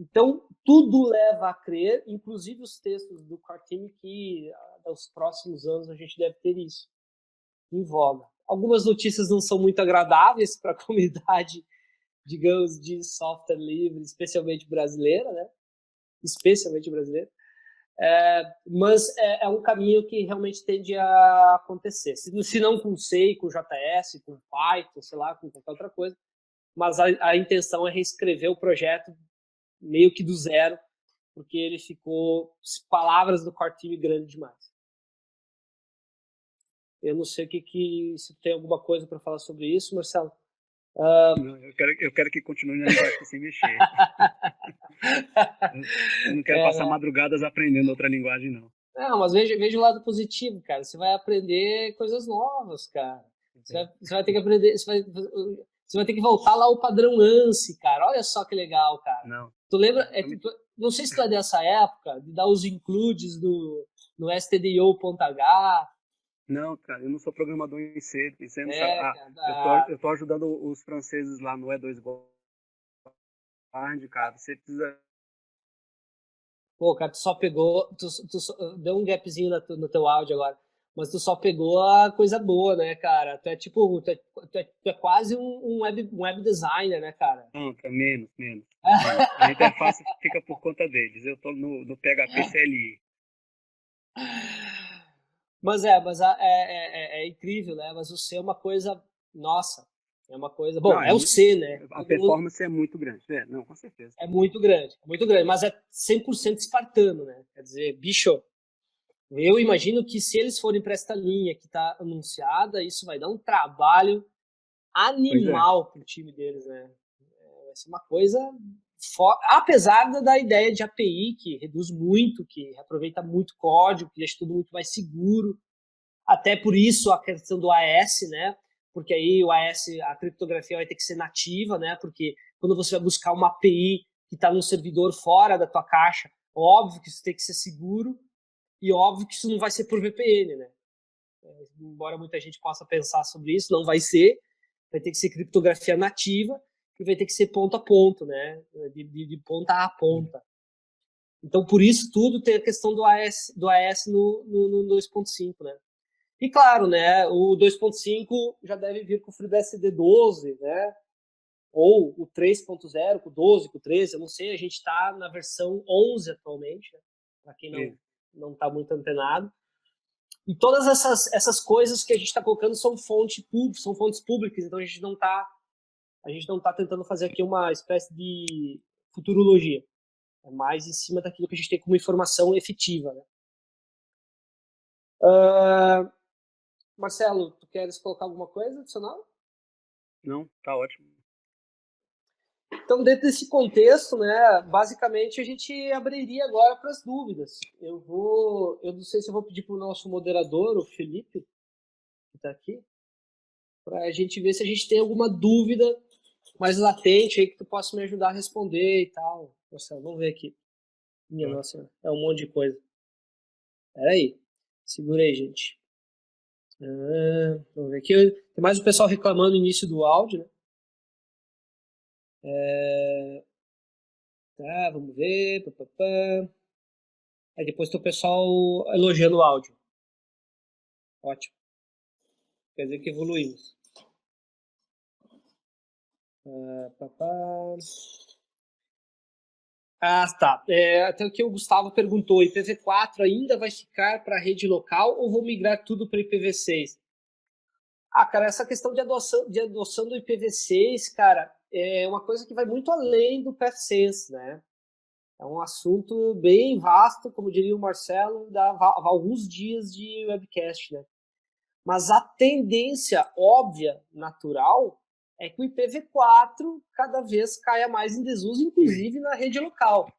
Então, tudo leva a crer, inclusive os textos do Core Team, que nos próximos anos a gente deve ter isso em voga. Algumas notícias não são muito agradáveis para a comunidade, digamos, de software livre, especialmente brasileira, né? Especialmente brasileira. Mas é um caminho que realmente tende a acontecer. Se não com C, com JS, com Python, sei lá, com qualquer outra coisa. Mas a intenção é reescrever o projeto meio que do zero, porque ele ficou, palavras do Core Team, grande demais. Eu não sei se tem alguma coisa para falar sobre isso, Marcelo. Não, eu quero que continue na linguagem sem mexer. Eu não quero passar madrugadas aprendendo outra linguagem, não. Não, mas veja o lado positivo, cara. Você vai aprender coisas novas, cara. Você vai ter que aprender, você vai ter que voltar lá ao padrão ANSI, cara. Olha só que legal, cara. Não. Tu lembra? Não sei se tu é dessa época, de dar os includes no stdio.h. Não, cara, eu não sou programador em C. Você não sabe. Eu tô ajudando os franceses lá no E2 Bard, cara. Você precisa... Pô, cara, tu só pegou... deu um gapzinho no teu áudio agora. Mas tu só pegou a coisa boa, né, cara? Tu é tipo... Tu é quase um web designer, né, cara? Não, tá menos. A interface fica por conta deles. Eu tô no PHP CLI. Mas é incrível, né? Mas o C é uma coisa... Nossa, é uma coisa... Bom, o C, né? A performance é muito grande. Não, com certeza. É muito grande, mas é 100% espartano, né? Quer dizer, bicho, eu imagino que se eles forem para esta linha que está anunciada, isso vai dar um trabalho animal pro time deles, né? Vai ser uma coisa... Apesar da ideia de API, que reduz muito, que aproveita muito código, que deixa tudo muito mais seguro. Até por isso a questão do AES, né? Porque aí o AES, a criptografia vai ter que ser nativa, né? Porque quando você vai buscar uma API que está num servidor fora da tua caixa, óbvio que isso tem que ser seguro e óbvio que isso não vai ser por VPN, né? Embora muita gente possa pensar sobre isso, não vai ser. Vai ter que ser criptografia nativa e vai ter que ser ponto a ponto, né? De ponta a ponta. Então, por isso tudo tem a questão do AES no 2.5, né? E claro, né, o 2.5 já deve vir com o FreeBSD 12, né? Ou o 3.0, com o 12, com o 13, eu não sei, a gente está na versão 11 atualmente, né? Para quem não está muito antenado. E todas essas coisas que a gente está colocando são fontes públicas, então a gente não está tentando fazer aqui uma espécie de futurologia. É mais em cima daquilo que a gente tem como informação efetiva, né? Marcelo, tu queres colocar alguma coisa adicional? Não, tá ótimo. Então, dentro desse contexto, né, basicamente a gente abriria agora para as dúvidas. Eu não sei se eu vou pedir para o nosso moderador, o Felipe, que está aqui, para a gente ver se a gente tem alguma dúvida mais latente aí que tu possa me ajudar a responder e tal. Marcelo, vamos ver aqui. Nossa, é um monte de coisa. Peraí, segura aí, gente. Vamos ver aqui. Tem mais o pessoal reclamando no início do áudio, né? Tá, vamos ver. Aí depois tem o pessoal elogiando o áudio. Ótimo. Quer dizer que evoluímos. Tá. Até o que o Gustavo perguntou. IPv4 ainda vai ficar para a rede local ou vou migrar tudo para IPv6? Cara, essa questão de adoção do IPv6, cara, é uma coisa que vai muito além do PFSense, né? É um assunto bem vasto, como diria o Marcelo, dá alguns dias de webcast, né? Mas a tendência óbvia, natural, é que o IPv4 cada vez caia mais em desuso, inclusive na rede local.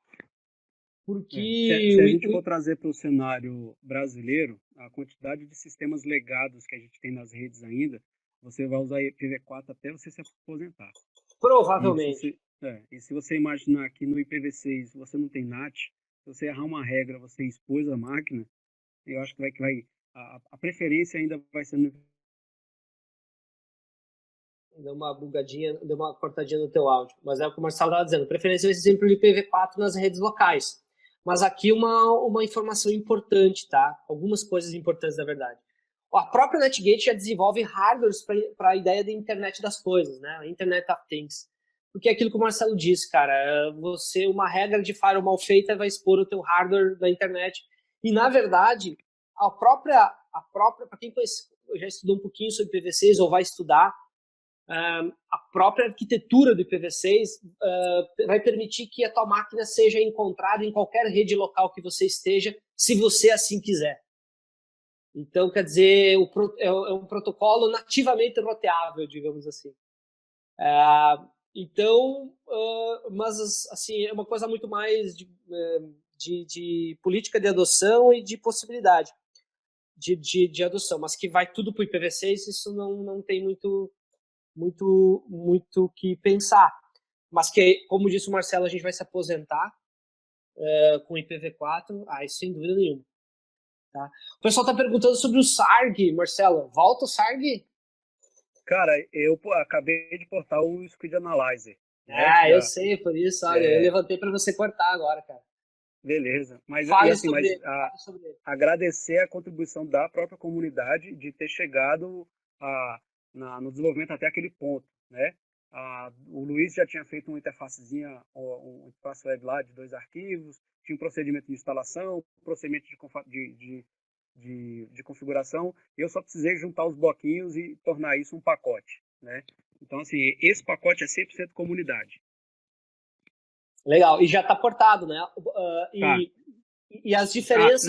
Porque se a gente for trazer para o cenário brasileiro, a quantidade de sistemas legados que a gente tem nas redes ainda, você vai usar IPv4 até você se aposentar. Provavelmente. E se você imaginar que no IPv6 você não tem NAT, se você errar uma regra, você expôs a máquina, Eu acho que a preferência ainda vai ser no... Deu uma bugadinha, deu uma cortadinha no teu áudio. Mas é o que o Marcelo estava dizendo. Preferência vai ser sempre o IPv4 nas redes locais. Mas aqui uma informação importante, tá? Algumas coisas importantes, na verdade. A própria NetGate já desenvolve hardwares para a ideia da internet das coisas, né? Internet of Things. Porque é aquilo que o Marcelo disse, cara, uma regra de firewall mal feita vai expor o teu hardware da internet. E, na verdade, para quem já estudou um pouquinho sobre IPv6 ou vai estudar, a própria arquitetura do IPv6 vai permitir que a tua máquina seja encontrada em qualquer rede local que você esteja, se você assim quiser. Então, quer dizer, é um protocolo nativamente roteável, digamos assim. Então, mas assim, é uma coisa muito mais de política de adoção e de possibilidade de adoção, mas que vai tudo para o IPv6, isso não tem muito que pensar. Mas que, como disse o Marcelo, a gente vai se aposentar com IPv4, isso sem dúvida nenhuma. Tá? O pessoal está perguntando sobre o SARG, Marcelo. Volta o SARG? Cara, eu acabei de portar o Squid Analyzer. Né, eu sei, por isso. Olha, eu levantei para você cortar agora, cara. Beleza. Mas, fale assim, sobre ele. Agradecer a contribuição da própria comunidade de ter chegado no desenvolvimento até aquele ponto, né? O Luiz já tinha feito uma interfacezinha, uma interface web lá de 2 arquivos, tinha um procedimento de instalação, procedimento de configuração. Eu só precisei juntar os bloquinhos e tornar isso um pacote, né? Então, assim, esse pacote é 100% comunidade. Legal. E já está portado, né? E as diferenças...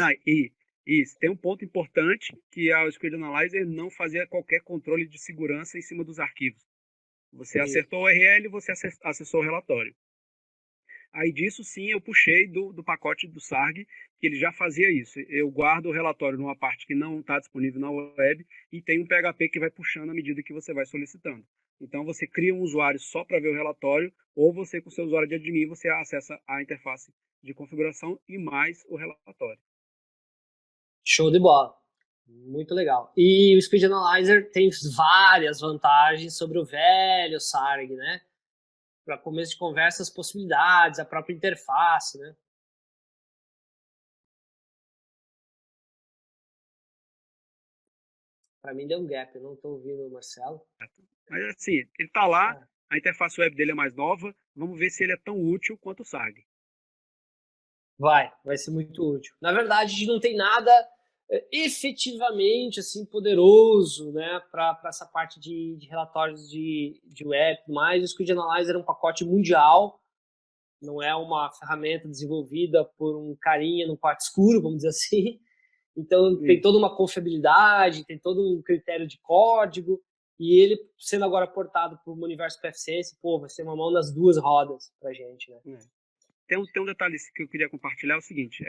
Isso. Tem um ponto importante, que o Squid Analyzer não fazia qualquer controle de segurança em cima dos arquivos. Você acertou o URL, você acessou o relatório. Aí disso, sim, eu puxei do pacote do SARG, que ele já fazia isso. Eu guardo o relatório numa parte que não está disponível na web e tem um PHP que vai puxando à medida que você vai solicitando. Então, você cria um usuário só para ver o relatório, ou você, com o seu usuário de admin, você acessa a interface de configuração e mais o relatório. Show de bola. Muito legal. E o Squid Analyzer tem várias vantagens sobre o velho SARG, né? Para começo de conversa, as possibilidades, a própria interface, né? Para mim deu um gap, eu não estou ouvindo o Marcelo. Mas assim, ele está lá, a interface web dele é mais nova, vamos ver se ele é tão útil quanto o SARG. Vai ser muito útil. Na verdade, a gente não tem nada efetivamente assim poderoso, né, para essa parte de relatórios de web, mas o Squid Analyzer é um pacote mundial, não é uma ferramenta desenvolvida por um carinha no quarto escuro, vamos dizer assim. Então tem toda uma confiabilidade, tem todo um critério de código, e ele sendo agora portado para o universo PFSense, vai ser uma mão nas duas rodas para a gente, né? Tem um detalhe que eu queria compartilhar, é o seguinte,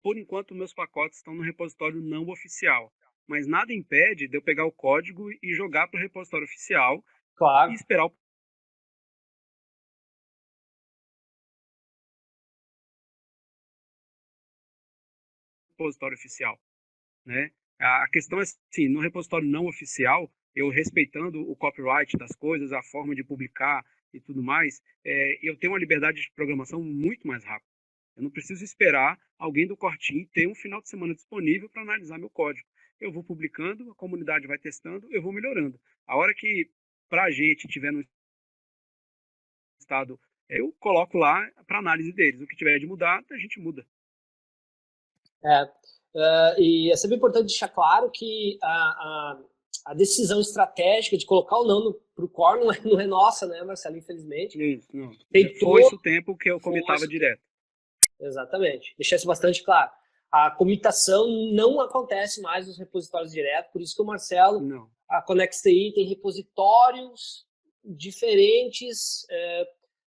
por enquanto meus pacotes estão no repositório não oficial, mas nada impede de eu pegar o código e jogar para o repositório oficial, claro, e esperar o repositório oficial, né? A questão é assim, no repositório não oficial, eu respeitando o copyright das coisas, a forma de publicar e tudo mais, eu tenho uma liberdade de programação muito mais rápida. Eu não preciso esperar alguém do Cortim ter um final de semana disponível para analisar meu código. Eu vou publicando, a comunidade vai testando, eu vou melhorando. A hora que para a gente tiver no estado, eu coloco lá para análise deles. O que tiver de mudar, a gente muda. E é sempre importante deixar claro que a decisão estratégica de colocar ou não para o core não é nossa, né, Marcelo? Infelizmente. Isso, não. Foi isso o tempo que eu comitava direto. Exatamente. Deixar isso bastante claro. A comitação não acontece mais nos repositórios diretos, por isso que o Marcelo, a ConnexTI tem repositórios diferentes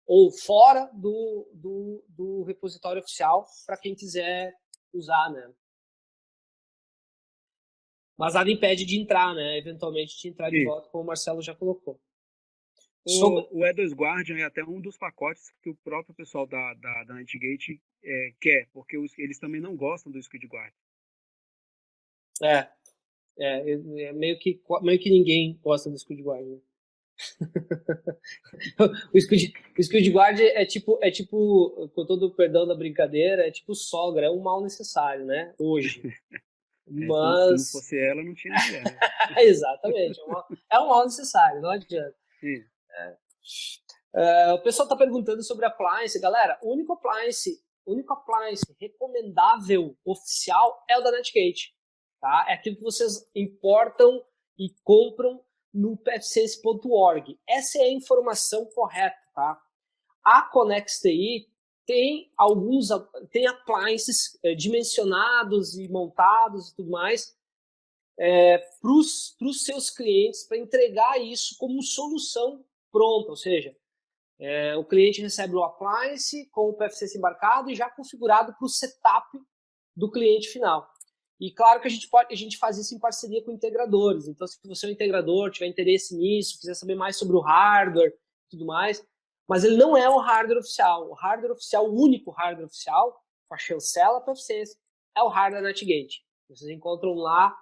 ou fora do repositório oficial para quem quiser usar, né? Mas nada impede de entrar, né? Eventualmente de entrar de volta, como o Marcelo já colocou. O E2 Guardian é até um dos pacotes que o próprio pessoal da NetGate quer, porque eles também não gostam do Squid Guardian. É, meio que ninguém gosta do Squidward, né? O Squidward é tipo, com todo o perdão da brincadeira, é tipo sogra, é um mal necessário, né? Hoje. Se não Mas, fosse ela, não tinha mulher, né? exatamente, é um mal necessário, não adianta. Sim. O pessoal está perguntando sobre appliance. Galera, o único appliance recomendável oficial é o da Netgate. Tá? É aquilo que vocês importam e compram no pfsense.org. Essa é a informação correta. Tá? A ConnexTI tem appliances dimensionados e montados e tudo mais para os seus clientes, para entregar isso como solução pronta, ou seja, o cliente recebe o appliance com o PFC embarcado e já configurado para o setup do cliente final. E claro que a gente faz isso em parceria com integradores. Então, se você é um integrador, tiver interesse nisso, quiser saber mais sobre o hardware e tudo mais, mas ele não é o hardware oficial. O único hardware oficial, com a chancela PFC, é o hardware Netgate. Vocês encontram lá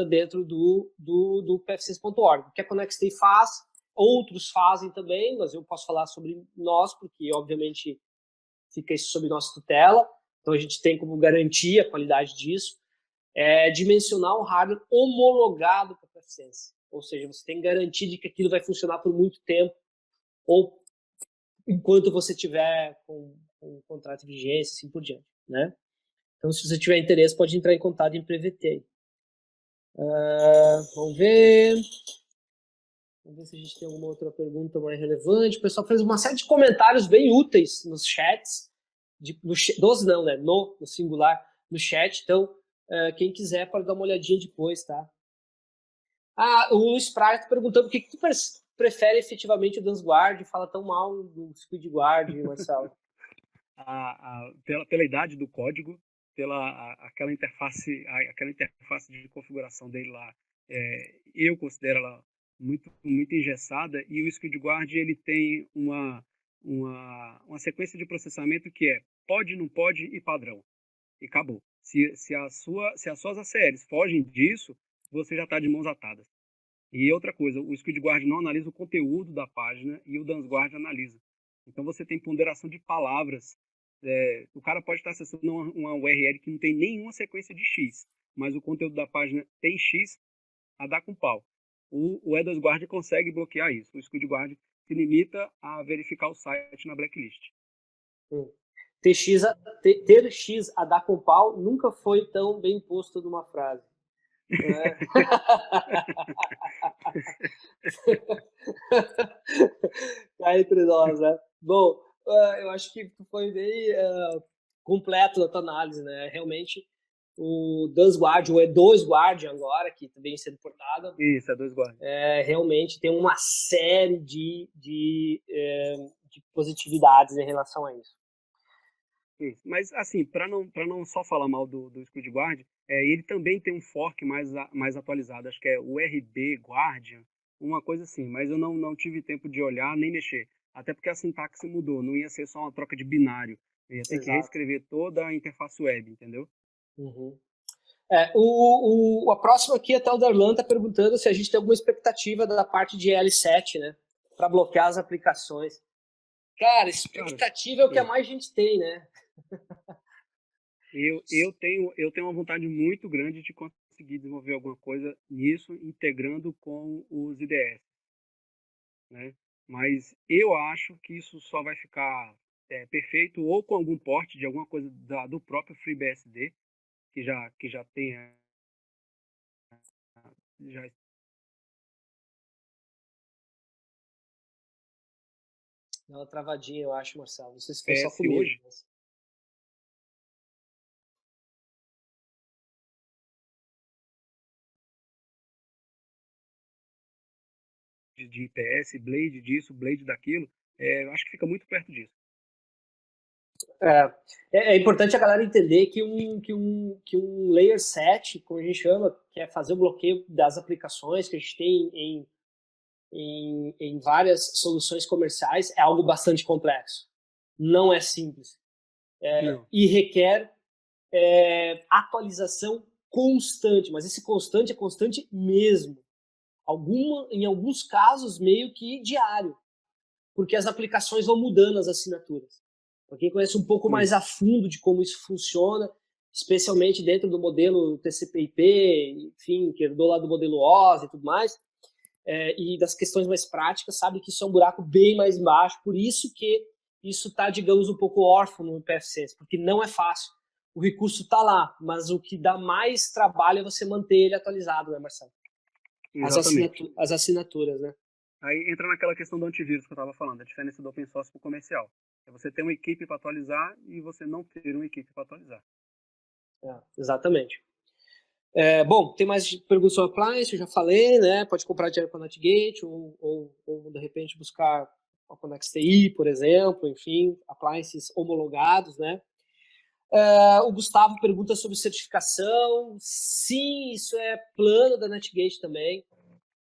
dentro do pfcs.org. O que a ConnexTI faz, outros fazem também, mas eu posso falar sobre nós, porque obviamente fica isso sob nossa tutela, então a gente tem como garantir a qualidade disso, dimensionar um hardware homologado para a PFSense, ou seja, você tem garantia de que aquilo vai funcionar por muito tempo, ou enquanto você tiver com contrato de vigência, assim por diante, né? Então, se você tiver interesse, pode entrar em contato em PVT. Vamos ver se a gente tem alguma outra pergunta mais relevante. O pessoal fez uma série de comentários bem úteis nos chats. No singular, no chat. Então, quem quiser pode dar uma olhadinha depois, tá? O Luiz Praia está perguntando por que tu prefere efetivamente o DanceGuard e fala tão mal do Squidward, Marcelo? Pela idade do código, aquela interface de configuração dele lá, eu considero ela muito engessada, e o Squidward ele tem uma sequência de processamento que é pode, não pode e padrão, e acabou. Se as suas ACLs fogem disso, você já está de mãos atadas. E outra coisa, o Squidward não analisa o conteúdo da página e o DanceGuard analisa. Então você tem ponderação de palavras. O cara pode estar acessando uma URL que não tem nenhuma sequência de X, mas o conteúdo da página tem X, a dar com pau. O DanceGuard consegue bloquear isso. O Squidward se limita a verificar o site na blacklist. Ter X a dar com pau nunca foi tão bem posto numa frase. Cá entre nós, né? Bom, eu acho que foi bem completo na tua análise, né? Realmente, o DanceGuard, o E2Guard agora, que também sendo portado. Isso, E2Guard. Realmente tem uma série de positividades em relação a isso. Isso. Mas, assim, para não só falar mal do Squidward, ele também tem um fork mais atualizado, acho que é o RB Guardian, uma coisa assim, mas eu não tive tempo de olhar nem mexer, até porque a sintaxe mudou, não ia ser só uma troca de binário, ia ter que reescrever toda a interface web, entendeu? Uhum. A próxima aqui, até o Darlan está perguntando se a gente tem alguma expectativa da parte de L7, né, para bloquear as aplicações. Cara, expectativa é o que a mais gente tem, né? Eu tenho uma vontade muito grande de conseguir desenvolver alguma coisa nisso, integrando com os IDS, né? Mas eu acho que isso só vai ficar perfeito ou com algum porte de alguma coisa do próprio FreeBSD, que já tenha já. Dá uma travadinha, eu acho, Marcelo. Não sei se foi só comigo. Hoje? Mas... de IPS, Blade disso, Blade daquilo, acho que fica muito perto disso. É importante a galera entender que um layer 7, como a gente chama, que é fazer o bloqueio das aplicações que a gente tem em várias soluções comerciais, é algo bastante complexo. Não é simples. E requer atualização constante, mas esse constante é constante mesmo. Em alguns casos, meio que diário, porque as aplicações vão mudando as assinaturas. Para quem conhece um pouco mais a fundo de como isso funciona, especialmente dentro do modelo TCP/IP, enfim, que herdou lá do modelo OSI e tudo mais, e das questões mais práticas, sabe que isso é um buraco bem mais embaixo, por isso que isso está, digamos, um pouco órfão no PFSense, porque não é fácil. O recurso está lá, mas o que dá mais trabalho é você manter ele atualizado, né, Marcelo? As assinaturas, né? Aí entra naquela questão do antivírus que eu estava falando, a diferença do open source para o comercial. É você ter uma equipe para atualizar e você não ter uma equipe para atualizar. Exatamente. Bom, tem mais perguntas sobre appliance, eu já falei, né? Pode comprar direto com a NetGate ou de repente buscar a ConnexTI, por exemplo, enfim, appliances homologados, né? O Gustavo pergunta sobre certificação. Sim, isso é plano da NetGate também.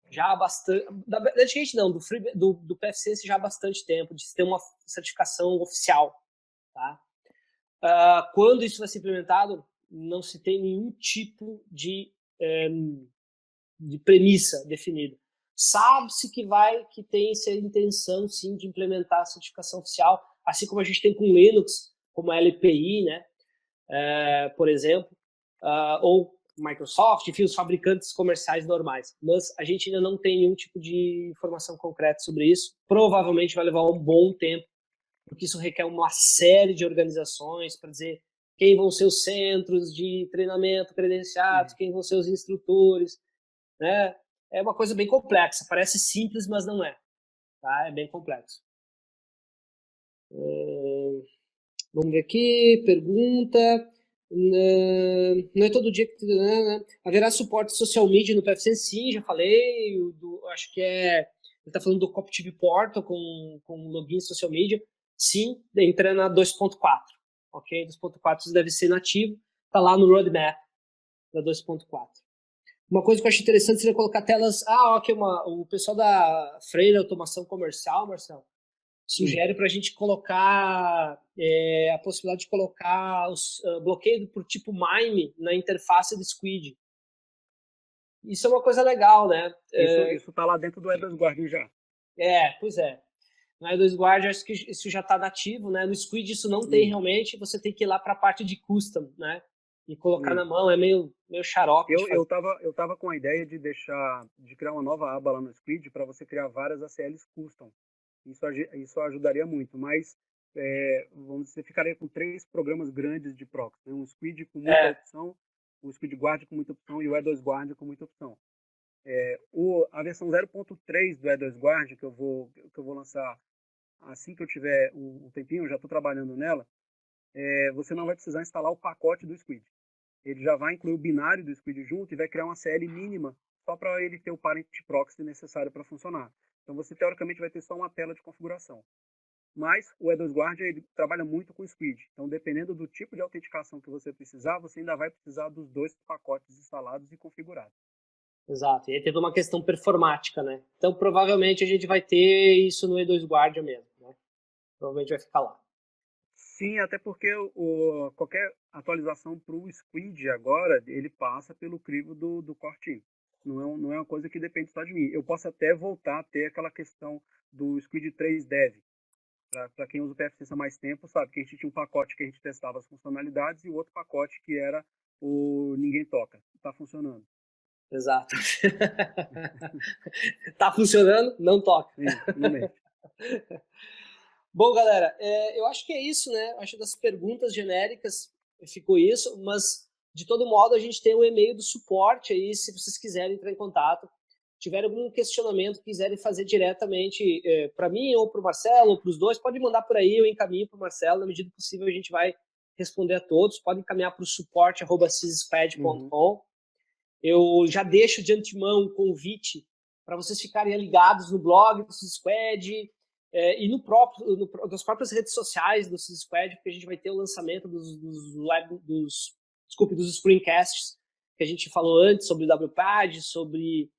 Já há bastante. Da NetGate não, do PFSense já há bastante tempo, de ter uma certificação oficial. Tá? Quando isso vai ser implementado, não se tem nenhum tipo de premissa definida. Sabe-se que tem essa intenção, sim, de implementar a certificação oficial, assim como a gente tem com Linux, como a LPI, né? Por exemplo, ou Microsoft, enfim, os fabricantes comerciais normais. Mas a gente ainda não tem nenhum tipo de informação concreta sobre isso. Provavelmente vai levar um bom tempo, porque isso requer uma série de organizações para dizer quem vão ser os centros de treinamento credenciados, quem vão ser os instrutores, né? É uma coisa bem complexa. Parece simples, mas não é. Tá? É bem complexo. Vamos ver aqui, pergunta. Não é todo dia que... Haverá suporte social media no PFSense? Sim, já falei. Acho que ele está falando do CopTV Portal com login social media. Sim, entra na 2.4. Ok? 2.4 deve ser nativo. Está lá no roadmap da 2.4. Uma coisa que eu acho interessante seria colocar telas... ok, o pessoal da Freire Automação Comercial, Marcelo, sugere para a gente colocar a possibilidade de colocar os bloqueios por tipo MIME na interface do Squid. Isso é uma coisa legal, né? Isso está lá dentro do E2 Guardian já. Pois é. No E2 Guardian, acho que isso já está nativo, né? No Squid isso não tem realmente, você tem que ir lá para a parte de custom, né? E colocar na mão, é meio xarope. Eu tava com a ideia de criar uma nova aba lá no Squid para você criar várias ACLs custom. Isso ajudaria muito, mas vamos dizer, você ficaria com 3 programas grandes de proxy, né? Um Squid com muita opção, um Squid Guard com muita opção e o E2 Guard com muita opção. A versão 0.3 do E2 Guard que eu vou lançar assim que eu tiver um tempinho, eu já estou trabalhando nela, você não vai precisar instalar o pacote do Squid. Ele já vai incluir o binário do Squid junto e vai criar uma CL mínima só para ele ter o parent proxy necessário para funcionar. Então você teoricamente vai ter só uma tela de configuração. Mas o E2 Guardian ele trabalha muito com o Squid. Então dependendo do tipo de autenticação que você precisar, você ainda vai precisar dos 2 pacotes instalados e configurados. Exato, e aí teve uma questão performática, né? Então provavelmente a gente vai ter isso no E2 Guardian mesmo, né? Provavelmente vai ficar lá. Sim, até porque qualquer atualização para o Squid agora, ele passa pelo crivo do Core Team. Não é uma coisa que depende só de mim. Eu posso até voltar a ter aquela questão do Squid 3 Dev. Para quem usa o PFSense há mais tempo, sabe que a gente tinha um pacote que a gente testava as funcionalidades e o outro pacote que era o Ninguém Toca. Está funcionando. Exato. Tá funcionando? Não toca. Exatamente. Bom, galera, eu acho que é isso, né? Acho que das perguntas genéricas ficou isso, mas de todo modo a gente tem um e-mail do suporte aí, se vocês quiserem entrar em contato. Tiver algum questionamento, quiserem fazer diretamente para mim ou para o Marcelo, ou para os dois, pode mandar por aí, eu encaminho para o Marcelo, na medida do possível a gente vai responder a todos. Pode encaminhar para o suporte@sysquad.com. Eu já deixo de antemão um convite para vocês ficarem ligados no blog do Sysquad e das próprias redes sociais do Sysquad, porque a gente vai ter o lançamento dos screencasts que a gente falou antes, sobre o WPAD, sobre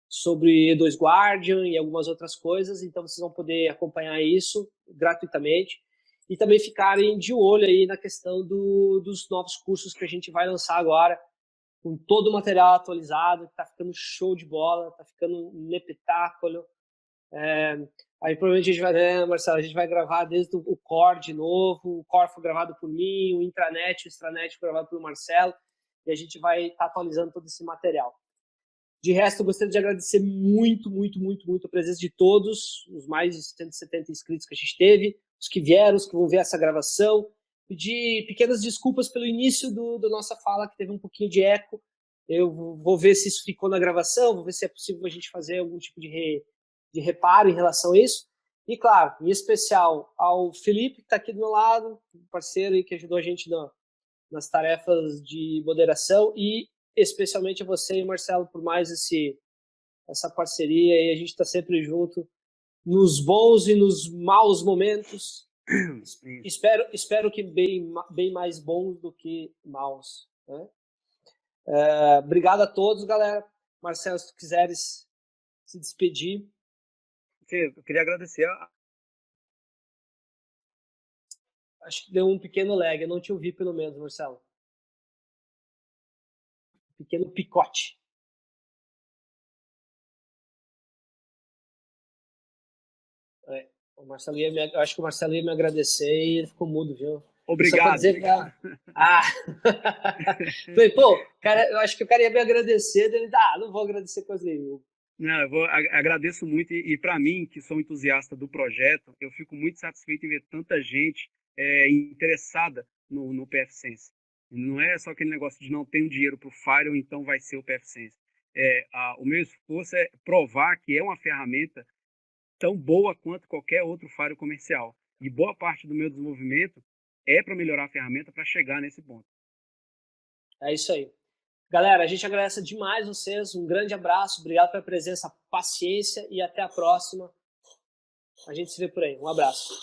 E2 Guardian e algumas outras coisas, então vocês vão poder acompanhar isso gratuitamente e também ficarem de olho aí na questão dos novos cursos que a gente vai lançar agora, com todo o material atualizado, que tá ficando show de bola, tá ficando um espetáculo. Aí provavelmente a gente vai, né, Marcelo, a gente vai gravar desde o core de novo, o core foi gravado por mim, o intranet, o extranet foi gravado pelo Marcelo, e a gente vai estar atualizando todo esse material. De resto, eu gostaria de agradecer muito a presença de todos, os mais de 170 inscritos que a gente teve, os que vieram, os que vão ver essa gravação. Pedir pequenas desculpas pelo início da nossa fala, que teve um pouquinho de eco. Eu vou ver se isso ficou na gravação, vou ver se é possível a gente fazer algum tipo de reparo em relação a isso. E, claro, em especial ao Felipe, que está aqui do meu lado, parceiro aí que ajudou a gente nas tarefas de moderação, e especialmente a você e Marcelo por mais essa parceria, e a gente está sempre junto nos bons e nos maus momentos. Espero que bem mais bons do que maus, né? Obrigado a todos, galera. Marcelo, se tu quiseres se despedir. Sim, eu queria agradecer Acho que deu um pequeno lag, eu não te ouvi pelo menos, Marcelo. Pequeno picote. O Marcelo eu acho que o Marcelo ia me agradecer e ele ficou mudo, viu? Obrigado. Obrigado. Falei, pô, cara, eu acho que o cara ia me agradecer, ele não vou agradecer coisa nenhuma. Não, agradeço muito, e para mim, que sou entusiasta do projeto, eu fico muito satisfeito em ver tanta gente interessada no PFSense. Não é só aquele negócio de não ter um dinheiro para o Firewall, então vai ser o PFSense. O meu esforço é provar que é uma ferramenta tão boa quanto qualquer outro Firewall comercial. E boa parte do meu desenvolvimento é para melhorar a ferramenta para chegar nesse ponto. É isso aí. Galera, a gente agradece demais vocês, um grande abraço, obrigado pela presença, paciência e até a próxima. A gente se vê por aí. Um abraço.